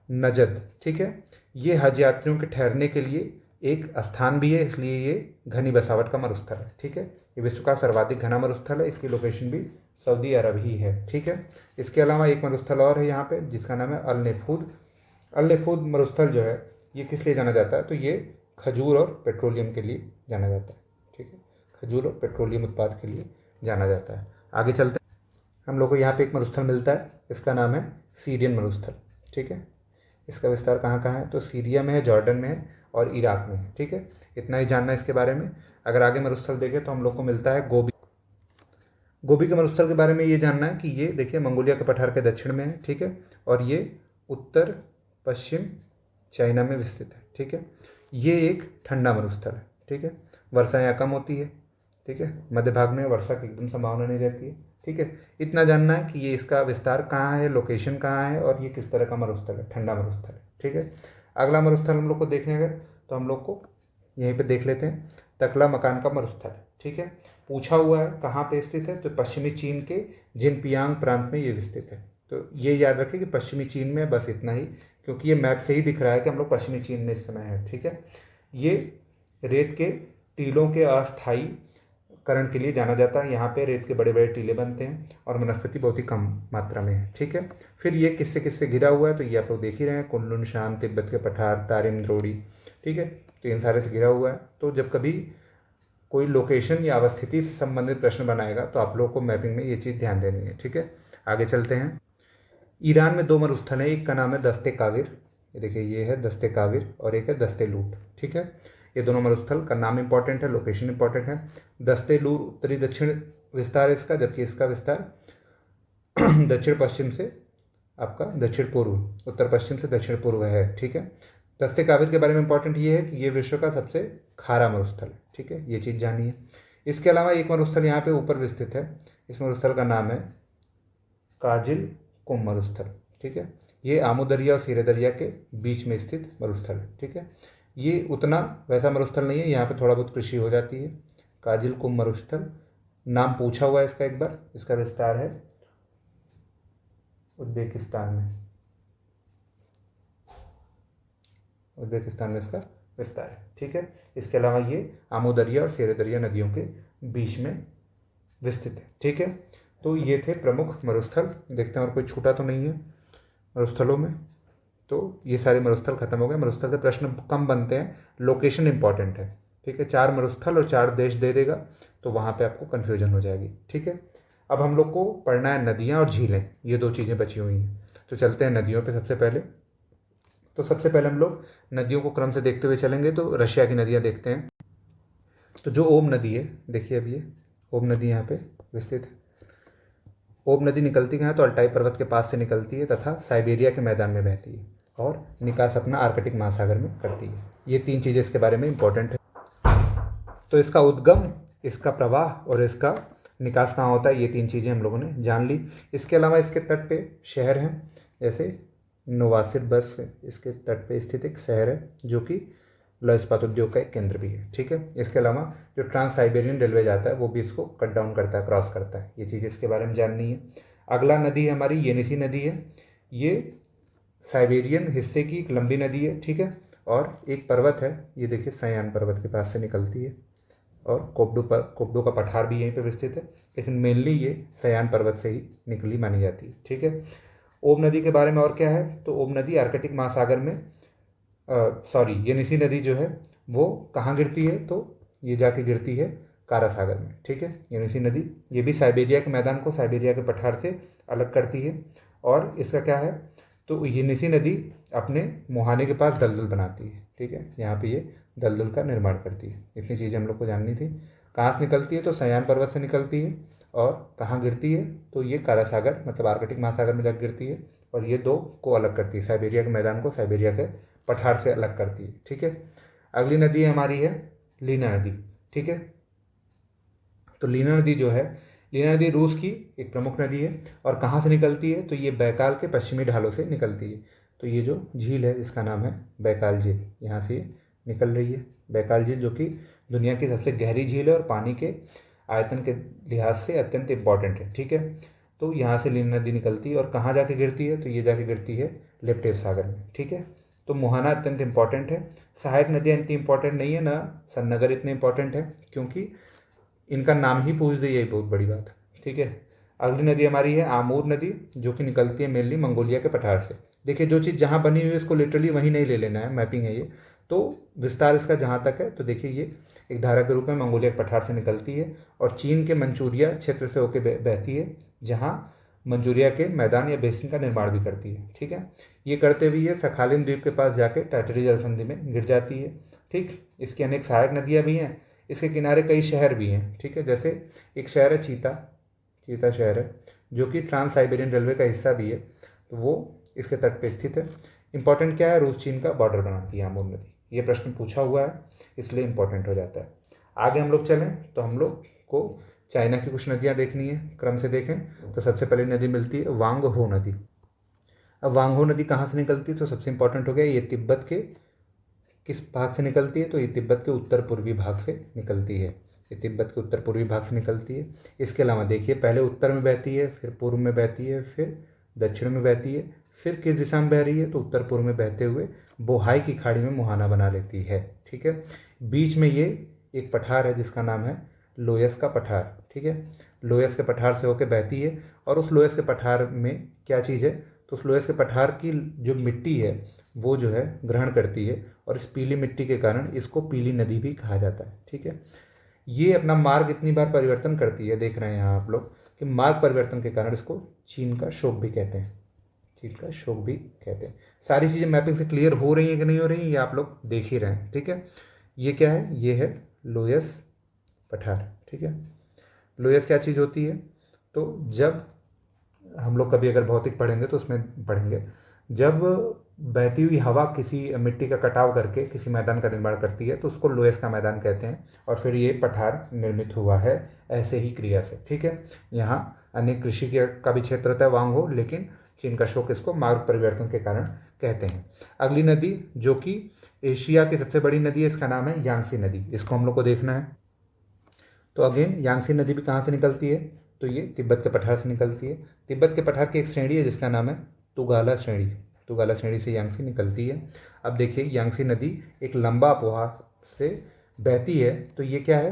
नजद। ठीक है, ये हज यात्रियों के ठहरने के लिए एक स्थान भी है, इसलिए ये घनी बसावट का मरुस्थल है। ठीक है, ये विश्व का सर्वाधिक घना मरुस्थल है। इसकी लोकेशन भी सऊदी अरब ही है। ठीक है, इसके अलावा एक मरुस्थल और है यहाँ पे जिसका नाम है अल नेफूद। अल नेफूद मरुस्थल जो है ये किस लिए जाना जाता है, तो ये खजूर और पेट्रोलियम के लिए जाना जाता है। ठीक है, खजूर और पेट्रोलियम उत्पाद के लिए जाना जाता है। आगे चलते हैं, हम लोग को यहाँ पे एक मरुस्थल मिलता है, इसका नाम है सीरियन मरुस्थल। ठीक है, इसका विस्तार कहाँ कहाँ है, तो सीरिया में है, जॉर्डन में है और इराक में है। ठीक है, इतना ही जानना है इसके बारे में। अगर आगे मरुस्थल देखें तो हम लोग को मिलता है गोबी के मरुस्थल के बारे में ये जानना है कि ये देखिए मंगोलिया के पठार के दक्षिण में है। ठीक है, और ये उत्तर पश्चिम चाइना में विस्तृत है। ठीक है, ये एक ठंडा मरुस्थल है। ठीक है, वर्षा यहाँ कम होती है। ठीक है, मध्य भाग में वर्षा की एकदम संभावना नहीं रहती है। ठीक है, इतना जानना है कि ये इसका विस्तार कहाँ है, लोकेशन कहाँ है और ये किस तरह का मरुस्थल है, ठंडा मरुस्थल है। ठीक है, अगला मरुस्थल हम लोग को देखने अगर तो हम लोग को यहीं पे देख लेते हैं, तकला मकान का मरुस्थल। ठीक है, पूछा हुआ है कहाँ पे स्थित है, तो पश्चिमी चीन के जिनपियांग प्रांत में ये विस्तृत है। तो ये याद रखें कि पश्चिमी चीन में, बस इतना ही, क्योंकि ये मैप से ही दिख रहा है कि हम लोग पश्चिमी चीन में इस समय है। ठीक है, ये रेत के टीलों के अस्थायी करण के लिए जाना जाता है। यहाँ पे रेत के बड़े बड़े टीले बनते हैं और वनस्पति बहुत ही कम मात्रा में है। ठीक है, फिर ये किससे किससे घिरा हुआ है, तो ये आप लोग देख ही रहे हैं, कुनलुन शान, तिब्बत के पठार, तारिम द्रोड़ी। ठीक है, तो इन सारे से घिरा हुआ है। तो जब कभी कोई लोकेशन या अवस्थिति से संबंधित प्रश्न बनाएगा तो आप लोग को मैपिंग में ये चीज़ ध्यान देनी है। ठीक है, आगे चलते हैं। ईरान में दो मरुस्थल हैं, एक का नाम है दस्ते काविर, ये देखिए ये है दस्ते काविर, और एक है दस्ते लूट। ठीक है, ये दोनों मरुस्थल का नाम इंपॉर्टेंट है, लोकेशन इंपॉर्टेंट है। दस्ते लूर उत्तरी दक्षिण विस्तार है इसका, जबकि इसका विस्तार दक्षिण पश्चिम से आपका दक्षिण पूर्व, उत्तर पश्चिम से दक्षिण पूर्व है। ठीक है, दस्ते काविर के बारे में इंपॉर्टेंट ये है कि ये विश्व का सबसे खारा मरुस्थल है। ठीक है, ये चीज़ जानिए। इसके अलावा एक मरुस्थल यहाँ पे ऊपर विस्तृत है, इस मरुस्थल का नाम है काजिल कुम मरुस्थल। ठीक है, ये आमू दरिया और सीरे दरिया के बीच में स्थित मरुस्थल है। ठीक है, ये उतना वैसा मरुस्थल नहीं है, यहाँ पे थोड़ा बहुत कृषि हो जाती है। काजिल कुम मरुस्थल नाम पूछा हुआ है इसका एक बार, इसका विस्तार है उज्बेकिस्तान में, उज्बेकिस्तान में इसका विस्तार है। ठीक है, इसके अलावा ये आमू दरिया और सीरे दरिया नदियों के बीच में विस्तृत है। ठीक है, तो ये थे प्रमुख मरुस्थल। देखते हैं और कोई छूटा तो नहीं है मरुस्थलों में। तो ये सारे मरुस्थल खत्म हो गए। मरुस्थल से प्रश्न कम बनते हैं, लोकेशन इंपॉर्टेंट है। ठीक है, 4 मरुस्थल और 4 देश दे देगा तो वहाँ पे आपको कन्फ्यूजन हो जाएगी। ठीक है, अब हम लोग को पढ़ना है नदियाँ और झीलें, ये 2 चीज़ें बची हुई हैं। तो चलते हैं नदियों पे सबसे पहले। तो सबसे पहले हम लोग नदियों को क्रम से देखते हुए चलेंगे। तो रशिया की नदियाँ देखते हैं। तो जो ओम नदी है, देखिए अब ये ओम नदी यहाँ पे विस्तृत है। ओब नदी निकलती कहाँ है? तो अल्टाई पर्वत के पास से निकलती है तथा साइबेरिया के मैदान में बहती है और निकास अपना आर्कटिक महासागर में करती है। ये 3 चीज़ें इसके बारे में इंपॉर्टेंट है। तो इसका उद्गम, इसका प्रवाह और इसका निकास कहाँ होता है, ये 3 चीज़ें हम लोगों ने जान ली। इसके अलावा इसके तट पे शहर हैं, जैसे नोवासिरबर्स्क इसके तट पे स्थित एक शहर है जो कि लौह इस्पात उद्योग का एक केंद्र भी है। ठीक है। इसके अलावा जो ट्रांस साइबेरियन रेलवे जाता है वो भी इसको कट डाउन करता है, क्रॉस करता है। ये चीज़ इसके बारे में जाननी है। अगला नदी है हमारी येनिसी नदी है। ये साइबेरियन हिस्से की एक लंबी नदी है। ठीक है। और एक पर्वत है, ये देखिए सयान पर्वत के पास से निकलती है और कोबडो का पठार भी यहीं पर विस्तृत है, लेकिन मेनली ये सयान पर्वत से ही निकली मानी जाती है। ठीक है। ओब नदी के बारे में और क्या है? तो ओब नदी आर्कटिक महासागर में येनिसी नदी जो है वो कहाँ गिरती है? तो ये जाके गिरती है कारा सागर में। ठीक है। येनिसी नदी ये भी साइबेरिया के मैदान को साइबेरिया के पठार से अलग करती है। और इसका क्या है? तो येनिसी नदी अपने मुहाने के पास दलदल बनाती है। ठीक है। यहाँ पे ये दलदल का निर्माण करती है। इतनी चीज़ें हम लोग को जाननी थी। कहाँ से निकलती है? तो सयान पर्वत से निकलती है। और कहाँ गिरती है? तो ये कारा सागर मतलब आर्कटिक महासागर में जाकर गिरती है और ये 2 को अलग करती है, साइबेरिया के मैदान को साइबेरिया के पठार से अलग करती है। ठीक है। अगली नदी हमारी है लीना नदी। ठीक है। तो लीना नदी जो है, लीना नदी रूस की एक प्रमुख नदी है और कहाँ से निकलती है? तो ये बैकाल के पश्चिमी ढालों से निकलती है। तो ये जो झील है इसका नाम है बैकाल झील, यहाँ से निकल रही है बैकाल झील, जो कि दुनिया की सबसे गहरी झील है और पानी के आयतन के लिहाज से अत्यंत इम्पॉर्टेंट है। ठीक है। तो यहाँ से लीना नदी निकलती है और कहाँ जाके गिरती है? तो ये जाके गिरती है लेप्टेव सागर में। ठीक है। तो मुहाना अत्यंत इंपॉर्टेंट है। सहायक नदियाँ इतनी इंपॉर्टेंट नहीं है, ना सन्नगर इतने इंपॉर्टेंट है, क्योंकि इनका नाम ही पूछ दे, यही बहुत बड़ी बात है। ठीक है। अगली नदी हमारी है आमूर नदी, जो कि निकलती है मेनली मंगोलिया के पठार से। देखिए जो चीज़ जहाँ बनी हुई है इसको लिटरली वहीं नहीं ले लेना है, मैपिंग है ये। तो विस्तार इसका जहाँ तक है, तो देखिए ये एक धारा के रूप में मंगोलिया के पठार से निकलती है और चीन के मंचूरिया क्षेत्र से होकर बहती है, जहाँ मंचूरिया के मैदान या बेसिन का निर्माण भी करती है। ठीक है। ये करते हुए ये सखालिन द्वीप के पास जाके टाइटरी जलसंधि में गिर जाती है। ठीक। इसकी अनेक सहायक नदियाँ भी हैं, इसके किनारे कई शहर भी हैं। ठीक है। जैसे एक शहर है चीता शहर है, जो कि ट्रांस साइबेरियन रेलवे का हिस्सा भी है, तो वो इसके तट पे स्थित है। इंपॉर्टेंट क्या है? रूस चीन का बॉर्डर बनाती है आमूर नदी। ये प्रश्न पूछा हुआ है, इसलिए इंपॉर्टेंट हो जाता है। आगे हम लोग चलें तो हम लोग को चाइना की कुछ नदियाँ देखनी है, क्रम से देखें। तो सबसे पहले नदी मिलती है वांग हो नदी। अब वांग हो नदी कहाँ से निकलती है? तो सबसे इंपॉर्टेंट हो गया, ये तिब्बत के किस भाग से निकलती है? तो ये तिब्बत के उत्तर पूर्वी भाग से निकलती है। ये तिब्बत के उत्तर पूर्वी भाग से निकलती है। इसके अलावा देखिए पहले उत्तर में बहती है, फिर पूर्व में बहती है, फिर दक्षिण में बहती है, फिर किस दिशा में बह रही है? तो उत्तर पूर्व में बहते हुए बोहाई की खाड़ी में मुहाना बना लेती है। ठीक है। बीच में ये एक पठार है जिसका नाम है लोयस का पठार। ठीक है। लोयस के पठार से होकर बहती है और उस लोयस के पठार में क्या चीज़ है? तो उस लोयस के पठार की जो मिट्टी है वो जो है ग्रहण करती है और इस पीली मिट्टी के कारण इसको पीली नदी भी कहा जाता है। ठीक है। ये अपना मार्ग इतनी बार परिवर्तन करती है, देख रहे हैं यहाँ आप लोग कि मार्ग परिवर्तन के कारण इसको चीन का शोक भी कहते हैं। चीन का शोक भी कहते हैं। सारी चीज़ें मैपिंग से क्लियर हो रही हैं कि नहीं हो रही हैं, ये आप लोग देख ही रहे हैं। ठीक है। ये क्या है? ये है लोयस पठार। ठीक है। लोयस क्या चीज़ होती है? तो जब हम लोग कभी अगर भौतिक पढ़ेंगे तो उसमें पढ़ेंगे, जब बहती हुई हवा किसी मिट्टी का कटाव करके किसी मैदान का निर्माण करती है तो उसको लोयस का मैदान कहते हैं और फिर ये पठार निर्मित हुआ है ऐसे ही क्रिया से। ठीक है। यहाँ अनेक कृषि का भी क्षेत्र होता है वांगो, लेकिन चीन का शोक इसको मार्ग परिवर्तन के कारण कहते हैं। अगली नदी जो कि एशिया की सबसे बड़ी नदी है, इसका नाम है यांगसी नदी। इसको हम लोग को देखना है। तो अगेन यांगसी नदी भी कहाँ से निकलती है? तो ये तिब्बत के पठार से निकलती है। तिब्बत के पठार की एक श्रेणी है जिसका नाम है तुगाला श्रेणी। तुगाला श्रेणी से यांगसी निकलती है। अब देखिए यांगसी नदी एक लंबा अपवाह से बहती है, तो ये क्या है?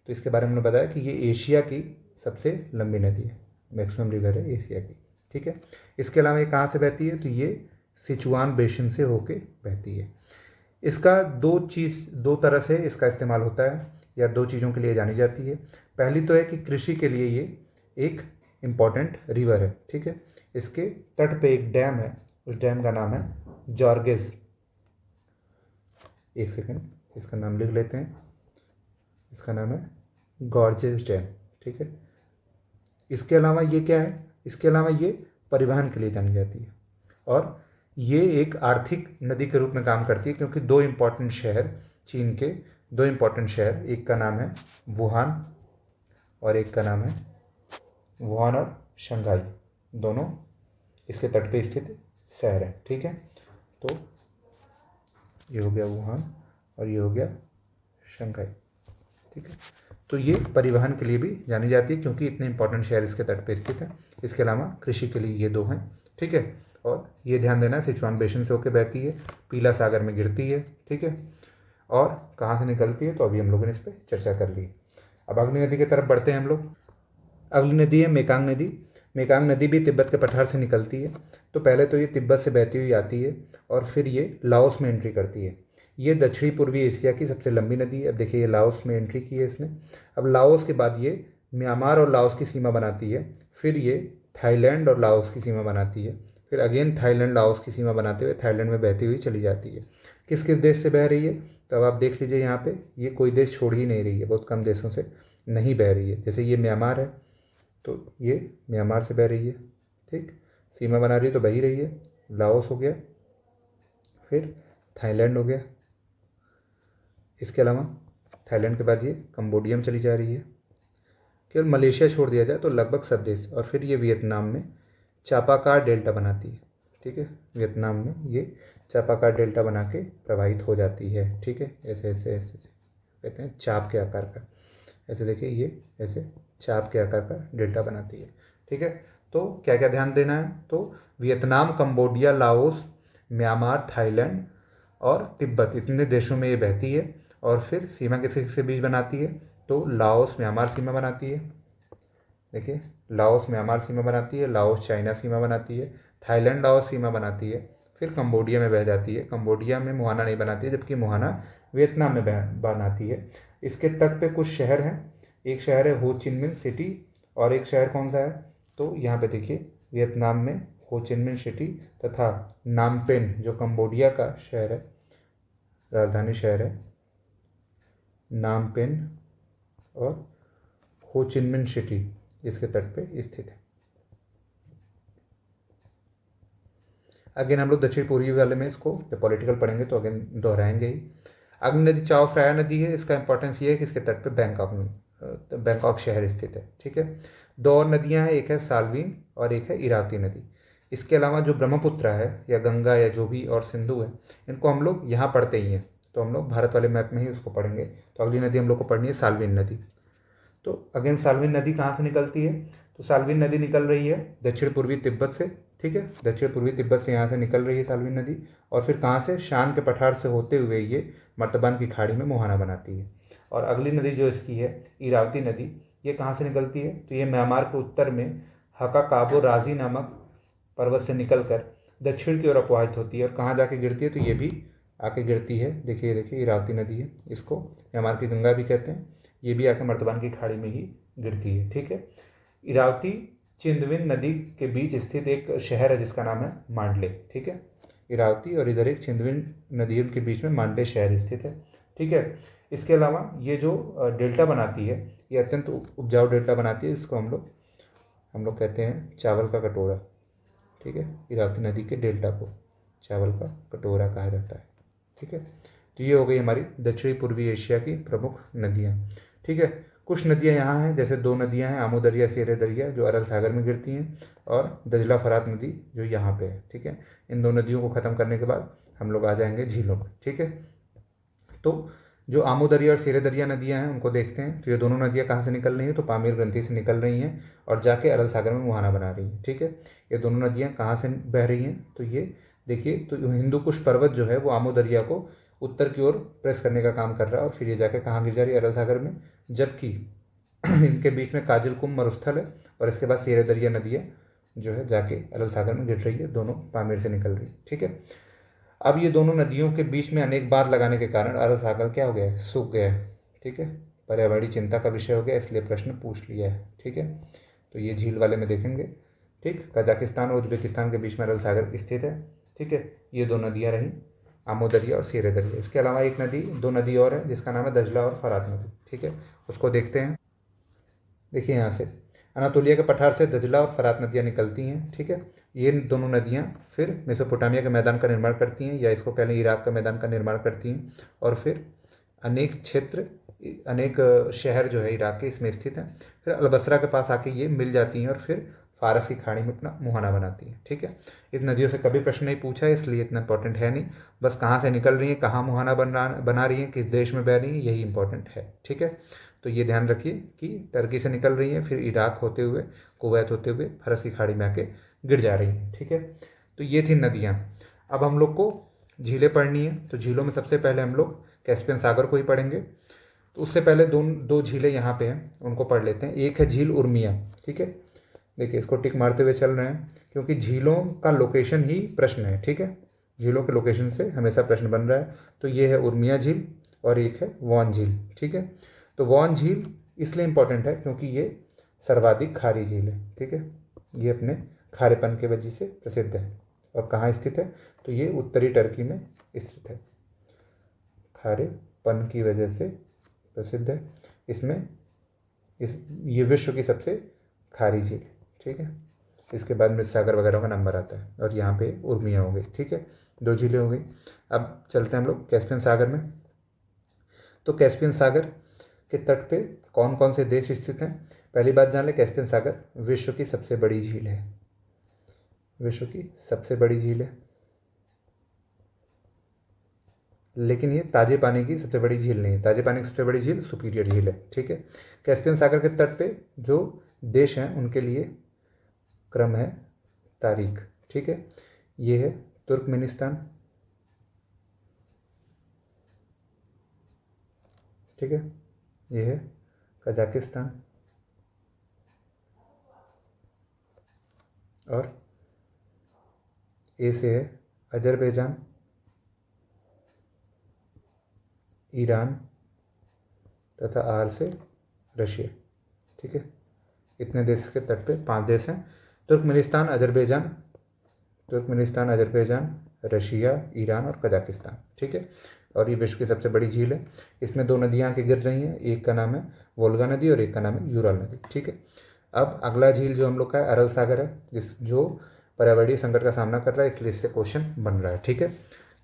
तो इसके बारे में हमने बताया कि ये एशिया की सबसे लंबी नदी है, मैक्सिमम रिवर है एशिया की। ठीक है। इसके अलावा ये कहाँ से बहती है? तो ये सिचुआन बेसिन से होके बहती है। इसका दो तरह से इसका इस्तेमाल होता है या 2 चीज़ों के लिए जानी जाती है। पहली तो है कि कृषि के लिए ये एक इम्पॉर्टेंट रिवर है। ठीक है। इसके तट पे एक डैम है, उस डैम का नाम है जॉर्गेस एक सेकंड, इसका नाम लिख लेते हैं। इसका नाम है गॉर्जेस डैम, ठीक है। इसके अलावा ये क्या है, इसके अलावा ये परिवहन के लिए जानी जाती है और ये एक आर्थिक नदी के रूप में काम करती है, क्योंकि दो इम्पॉर्टेंट शहर, चीन के दो इम्पॉर्टेंट शहर, एक का नाम है वुहान और एक का नाम है वुहान और शंघाई, दोनों इसके तट पे स्थित शहर है, ठीक है। तो ये हो गया वुहान और ये हो गया शंघाई, ठीक है। तो ये परिवहन के लिए भी जानी जाती है, क्योंकि इतने इंपॉर्टेंट शहर इसके तट पे स्थित हैं। इसके अलावा कृषि के लिए ये दो हैं, ठीक है। और ये ध्यान देना, सिचुआन बेसिन से होकर बहती है, पीला सागर में गिरती है, ठीक है। और कहाँ से निकलती है तो अभी हम लोगों ने इस पर चर्चा कर ली। अब अगली नदी की तरफ बढ़ते हैं हम लोग। अगली नदी है मेकांग नदी। मेकांग नदी भी तिब्बत के पठार से निकलती है। तो पहले तो ये तिब्बत से बहती हुई आती है और फिर ये लाओस में एंट्री करती है। ये दक्षिणी पूर्वी एशिया की सबसे लंबी नदी है। अब देखिए, ये लाओस में एंट्री की है इसने। अब लाओस के बाद ये म्यांमार और लाओस की सीमा बनाती है, फिर ये थाईलैंड और लाओस की सीमा बनाती है, फिर अगेन थाईलैंड लाओस की सीमा बनाते हुए थाईलैंड में बहती हुई चली जाती है। किस किस देश से बह रही है तो अब आप देख लीजिए, यहाँ पे ये कोई देश छोड़ ही नहीं रही है, बहुत कम देशों से नहीं बह रही है। जैसे ये म्यांमार है तो ये म्यांमार से बह रही है, ठीक, सीमा बना रही है तो बह ही रही है। लाओस हो गया, फिर थाईलैंड हो गया, इसके अलावा थाईलैंड के बाद ये कंबोडिया में चली जा रही है। केवल मलेशिया छोड़ दिया जाए तो लगभग सब देश, और फिर ये वियतनाम में चापाकार डेल्टा बनाती है, ठीक है। वियतनाम में ये चापाकार डेल्टा बना के प्रवाहित हो जाती है, ठीक है। ऐसे ऐसे ऐसे कहते हैं चाप के आकार का, ऐसे देखिए ये ऐसे चाप के आकार का डेल्टा बनाती है, ठीक है। तो क्या क्या ध्यान देना है, तो Vietnam, Cambodia, Laos, Myanmar, Thailand और तिब्बत, इतने देशों में ये बहती है। और फिर सीमा किसी के बीच बनाती है तो लाओस म्यांमार सीमा बनाती है, देखिए लाओस म्यांमार सीमा बनाती है, लाओस चाइना सीमा बनाती है, थाईलैंड लाओस सीमा बनाती है, फिर कंबोडिया में बह जाती है। कंबोडिया में मुहाना नहीं बनाती है, जबकि मुहाना वियतनाम में बनाती है। इसके तट पे कुछ शहर हैं, एक शहर है हो चिन मिन सिटी और एक शहर कौन सा है तो यहाँ पे देखिए वियतनाम में हो चिन मिन सिटी तथा नामपेन जो कंबोडिया का शहर है, राजधानी शहर है नामपेन, और हो चिन मिन सिटी इसके तट पे स्थित है। अगेन हम लोग दक्षिण पूर्वी वाले में इसको जब पॉलिटिकल पढ़ेंगे तो अगेन दोहराएंगे ही। अगली नदी चाओ फ्राया नदी है। इसका इंपॉर्टेंस ये है कि इसके तट पे बैंकॉक शहर स्थित है, ठीक है। दो और नदियां हैं, एक है साल्वीन और एक है इरावती नदी। इसके अलावा जो ब्रह्मपुत्र है या गंगा या जो भी और सिंधु है, इनको हम लोग यहाँ पढ़ते ही हैं, तो हम लोग भारत वाले मैप में ही उसको पढ़ेंगे। तो अगली नदी हम लोग को पढ़नी है साल्वीन नदी। तो अगेन साल्वीन नदी कहाँ से निकलती है तो साल्वीन नदी निकल रही है दक्षिण पूर्वी तिब्बत से, ठीक है। दक्षिण पूर्वी तिब्बत से यहाँ से निकल रही है साल्वीन नदी, और फिर कहाँ से, शान के पठार से होते हुए ये मर्तबान की खाड़ी में मुहाना बनाती है। और अगली नदी जो इसकी है इरावती नदी, ये कहाँ से निकलती है तो ये म्यांमार के उत्तर में हकाकाबो राजी नामक पर्वत से निकलकर दक्षिण की ओर अपवाहित होती है और कहाँ जाके गिरती है तो ये भी आके गिरती है, देखिए देखिए इरावती नदी है, इसको म्यांमार की गंगा भी कहते हैं। ये भी आके मर्तबान की खाड़ी में ही गिरती है, ठीक है। इरावती चिंदविन नदी के बीच स्थित एक शहर है जिसका नाम है मांडले, ठीक है। इरावती और इधर एक चिंदविन नदियों के बीच में मांडले शहर स्थित है, ठीक है। इसके अलावा ये जो डेल्टा बनाती है ये अत्यंत उपजाऊ डेल्टा बनाती है, इसको हम लोग कहते हैं चावल का कटोरा, ठीक है। इरावती नदी के डेल्टा को चावल का कटोरा कहा जाता है, ठीक है। तो ये हो गई हमारी दक्षिणी पूर्वी एशिया की प्रमुख नदियाँ, ठीक है। कुछ नदियाँ यहाँ हैं, जैसे दो नदियाँ हैं, आमू दरिया, शेरे दरिया, जो अरब सागर में गिरती हैं, और दजला फरात नदी जो यहाँ पे है, ठीक है। इन दो नदियों को ख़त्म करने के बाद हम लोग आ जाएंगे झीलों में, ठीक है। तो जो आमू दरिया और शेरे दरिया नदियाँ हैं उनको देखते हैं। तो ये दोनों नदियाँ कहाँ से निकल रही हैं तो पामीर ग्रंथि से निकल रही हैं और जाके अरब सागर में मुहाना बना रही हैं, ठीक है। ये दोनों नदियाँ कहाँ से बह रही हैं तो ये देखिए, तो हिंदू कुश पर्वत जो है वो आमू दरिया को उत्तर की ओर प्रेस करने का काम कर रहा है और फिर ये जाके कहाँ गिर जा रही है, अरब सागर में। जबकि इनके बीच में काजिल कुंभ मरुस्थल है और इसके बाद शेरे दरिया नदियाँ जो है जाके अरब सागर में गिर रही है, दोनों पामीर से निकल रही है, ठीक है। अब ये दोनों नदियों के बीच में अनेक बांध लगाने के कारण अरब सागर क्या हो गया है, सूख गया है, ठीक है। पर्यावरणीय चिंता का विषय हो गया, इसलिए प्रश्न पूछ लिया है, ठीक है। तो ये झील वाले में देखेंगे, ठीक। कजाकिस्तान और उज्बेकिस्तान के बीच में अरब सागर स्थित है, ठीक है। ये दो नदियाँ रहीं। आमू दरिया और सीरे दरिया। इसके अलावा एक नदी, दो नदी और है जिसका नाम है दजला और फरात नदी, ठीक है, उसको देखते हैं। देखिए यहाँ से अनातोलिया के पठार से दजला और फरात नदियाँ निकलती हैं, ठीक है। ये दोनों नदियाँ फिर मेसोपोटामिया के मैदान का निर्माण करती हैं, या इसको कह लें इराक का मैदान का निर्माण करती हैं, और फिर अनेक क्षेत्र, अनेक शहर जो है इराक के इसमें स्थित हैं। फिर अलबसरा के पास आके ये मिल जाती हैं और फिर फारस की खाड़ी में अपना मुहाना बनाती हैं, ठीक है। इस नदियों से कभी प्रश्न नहीं पूछा है, इसलिए इतना इंपॉर्टेंट है नहीं। बस कहाँ से निकल रही हैं, कहाँ मुहाना बना रही हैं, किस देश में बह रही हैं, यही इंपॉर्टेंट है, ठीक है। तो ये ध्यान रखिए कि टर्की से निकल रही हैं, फिर इराक होते हुए, कुवैत होते हुए फारस की खाड़ी में आके गिर जा रही हैं, ठीक है। तो ये थी नदियाँ। अब हम लोग को झीलें पढ़नी है, तो झीलों में सबसे पहले हम लोग कैस्पियन सागर को ही पढ़ेंगे। तो उससे पहले दो झीलें यहाँ पे हैं, उनको पढ़ लेते हैं। एक है झील उर्मिया, ठीक है। देखिए इसको टिक मारते हुए चल रहे हैं, क्योंकि झीलों का लोकेशन ही प्रश्न है, ठीक है। झीलों के लोकेशन से हमेशा प्रश्न बन रहा है। तो ये है उर्मिया झील और एक है वॉन झील, ठीक है। तो वॉन झील इसलिए इम्पॉर्टेंट है क्योंकि ये सर्वाधिक खारी झील है, ठीक है। ये अपने खारेपन के वजह से प्रसिद्ध है। और कहाँ स्थित है, तो ये उत्तरी टर्की में स्थित है, खारेपन की वजह से प्रसिद्ध है। इसमें ये विश्व की सबसे खारी झील, ठीक है। इसके बाद मृत सागर वगैरह का नंबर आता है, और यहाँ पे उर्मिया हो गई, ठीक है। दो झीलें हो गई। अब चलते हैं हम लोग कैस्पियन सागर में। तो कैस्पियन सागर के तट पे कौन कौन से देश स्थित हैं। पहली बात जान ले, कैस्पियन सागर विश्व की सबसे बड़ी झील है, विश्व की सबसे बड़ी झील है। लेकिन ये ताजे पानी की सबसे बड़ी झील नहीं है। ताजे पानी की सबसे बड़ी झील सुपीरियर झील है, ठीक है। कैस्पियन सागर के तट पे जो देश हैं उनके लिए क्रम है तारीख, ठीक है। ये है तुर्कमेनिस्तान, ठीक है। ये है कजाकिस्तान, और ए से है अजरबैजान, ईरान, तथा आर से रशिया, ठीक है। इतने देश के तट पे 5 देश हैं, तुर्कमेनिस्तान, अजरबैजान, रशिया, ईरान और कजाकिस्तान, ठीक है। और ये विश्व की सबसे बड़ी झील है। इसमें 2 नदियाँ आके गिर रही हैं, एक का नाम है वोल्गा नदी और एक का नाम है यूरल नदी, ठीक है। अब अगला झील जो हम लोग का है अरल सागर है, जो पर्यावरणीय संकट का सामना कर रहा है, इसलिए इससे क्वेश्चन बन रहा है, ठीक है।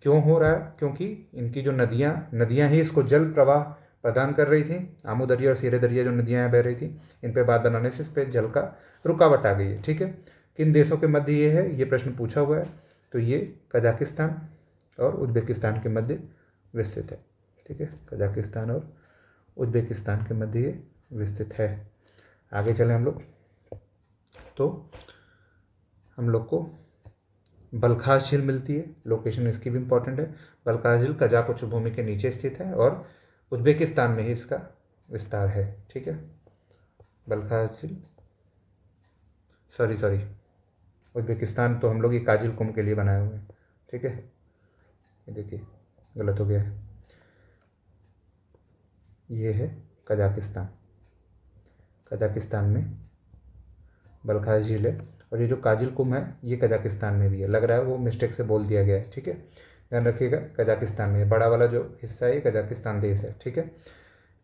क्यों हो रहा है, क्योंकि इनकी जो नदियाँ ही इसको जल प्रवाह प्रदान कर रही थी। आमू दरिया और सीरे दरिया जो नदियाँ बह रही थी, इन पे बांध बनाने से इस पर जल का रुकावट आ गई है, ठीक है। किन देशों के मध्य ये है, ये प्रश्न पूछा हुआ है। तो ये कजाकिस्तान और उज्बेकिस्तान के मध्य विस्तृत है, ठीक है। कजाकिस्तान और उज्बेकिस्तान के मध्य ये विस्तृत है। आगे चलें हम लोग, तो हम लोग को बलखास झील मिलती है। लोकेशन इसकी भी इम्पोर्टेंट है। बलखास झील कजाक उच्च भूमि के नीचे स्थित है और उज्बेकिस्तान में ही इसका विस्तार है, ठीक है। बलखास झील, सॉरी उज्बेकिस्तान तो हम लोग ये काजिल कुंभ के लिए बनाए हुए हैं, ठीक है। ये देखिए गलत हो गया है, ये है कजाकिस्तान। कजाकिस्तान में बलखास झील है, और ये जो काजिल कुंभ है ये कजाकिस्तान में भी है। लग रहा है वो मिस्टेक से बोल दिया गया है, ठीक है। ध्यान रखिएगा, कजाकिस्तान में बड़ा वाला जो हिस्सा है ये कजाकिस्तान देश है, ठीक है।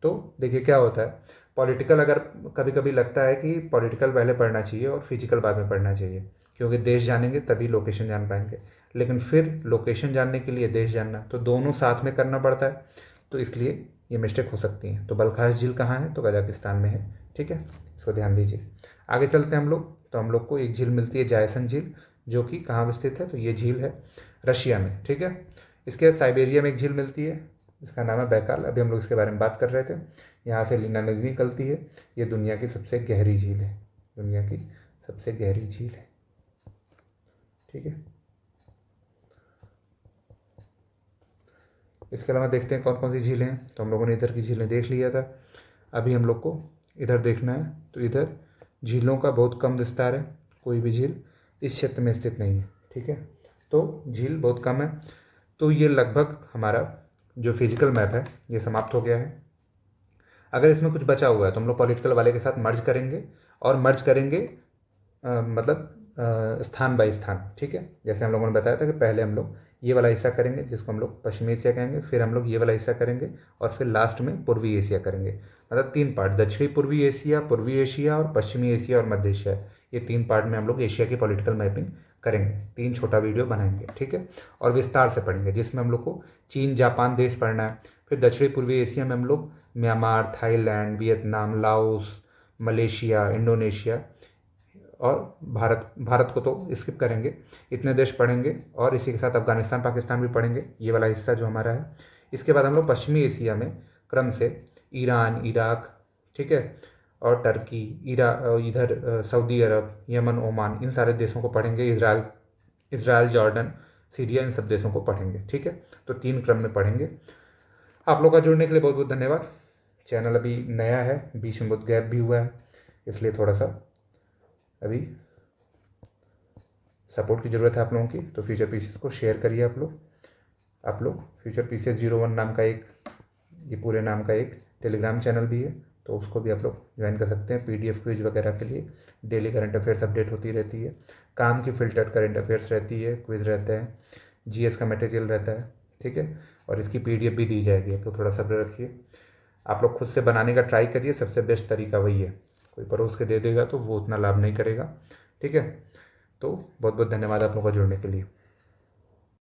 तो देखिए क्या होता है, पॉलिटिकल अगर कभी कभी लगता है कि पॉलिटिकल पहले पढ़ना चाहिए और फिजिकल बाद में पढ़ना चाहिए, क्योंकि देश जानेंगे तभी लोकेशन जान पाएंगे। लेकिन फिर लोकेशन जानने के लिए देश जानना, तो दोनों साथ में करना पड़ता है, तो इसलिए ये मिस्टेक हो सकती है। तो बलखास झील कहाँ है, तो कजाकिस्तान में है, ठीक है। इसको ध्यान दीजिए। आगे चलते हैं हम लोग, तो हम लोग को एक झील मिलती है जायसन झील, जो कि कहाँ स्थित है, तो ये झील है रशिया में, ठीक है। इसके साइबेरिया में एक झील मिलती है, इसका नाम है बैकाल। अभी हम लोग इसके बारे में बात कर रहे थे। यहाँ से लीना नदी निकलती है। ये दुनिया की सबसे गहरी झील है, दुनिया की सबसे गहरी झील है, ठीक है। इसके अलावा देखते हैं कौन कौन सी झीलें हैं। तो हम लोगों ने इधर की झीलें देख लिया था, अभी हम लोग को इधर देखना है। तो इधर झीलों का बहुत कम विस्तार है, कोई भी झील इस क्षेत्र में स्थित नहीं है, ठीक है। तो झील बहुत कम है। तो ये लगभग हमारा जो फिजिकल मैप है ये समाप्त हो गया है। अगर इसमें कुछ बचा हुआ है तो हम लोग पॉलिटिकल वाले के साथ मर्ज करेंगे, और मर्ज करेंगे मतलब स्थान बाय स्थान, ठीक है। जैसे हम लोगों ने बताया था कि पहले हम लोग ये वाला हिस्सा करेंगे जिसको हम लोग पश्चिमी एशिया कहेंगे, फिर हम लोग ये वाला हिस्सा करेंगे और फिर लास्ट में पूर्वी एशिया करेंगे। मतलब 3 पार्ट, दक्षिणी पूर्वी एशिया और पश्चिमी एशिया और मध्य एशिया, ये 3 पार्ट में हम लोग एशिया की पॉलिटिकल मैपिंग करेंगे। 3 छोटा वीडियो बनाएंगे, ठीक है, और विस्तार से पढ़ेंगे, जिसमें हम लोग को चीन जापान देश पढ़ना है। फिर दक्षिणी पूर्वी एशिया में हम लोग Myanmar, Thailand, Vietnam, Laos, Malaysia, Indonesia और भारत को तो स्किप करेंगे, इतने देश पढ़ेंगे। और इसी के साथ अफगानिस्तान पाकिस्तान भी पढ़ेंगे, ये वाला हिस्सा जो हमारा है। इसके बाद हम लोग पश्चिमी एशिया में क्रम से ईरान, इराक, ठीक है, और टर्की, इधर सऊदी अरब, यमन, ओमान, इन सारे देशों को पढ़ेंगे। इज़राइल, जॉर्डन, सीरिया, इन सब देशों को पढ़ेंगे, ठीक है। तो 3 क्रम में पढ़ेंगे। आप लोग का जुड़ने के लिए बहुत बहुत धन्यवाद। चैनल अभी नया है, बीच में बहुत गैप भी हुआ है, इसलिए थोड़ा सा अभी सपोर्ट की ज़रूरत है आप लोगों की। तो फ्यूचर पीसेस को शेयर करिए आप लोग। फ्यूचर पीसेस 01 नाम का एक, ये पूरे नाम का एक टेलीग्राम चैनल भी है, तो उसको भी आप लोग ज्वाइन कर सकते हैं। PDF क्विज वगैरह के लिए डेली करंट अफेयर्स अपडेट होती रहती है, काम की फिल्टर्ड करंट अफेयर्स रहती है, क्विज रहते हैं, GS का मटेरियल रहता है, ठीक है, और इसकी PDF भी दी जाएगी। आप लोग थोड़ा सब्र रखिए, आप लोग खुद से बनाने का ट्राई करिए, सबसे बेस्ट तरीका वही है। कोई परोस के दे देगा तो वो उतना लाभ नहीं करेगा, ठीक है। तो बहुत बहुत धन्यवाद आप लोगों का जुड़ने के लिए।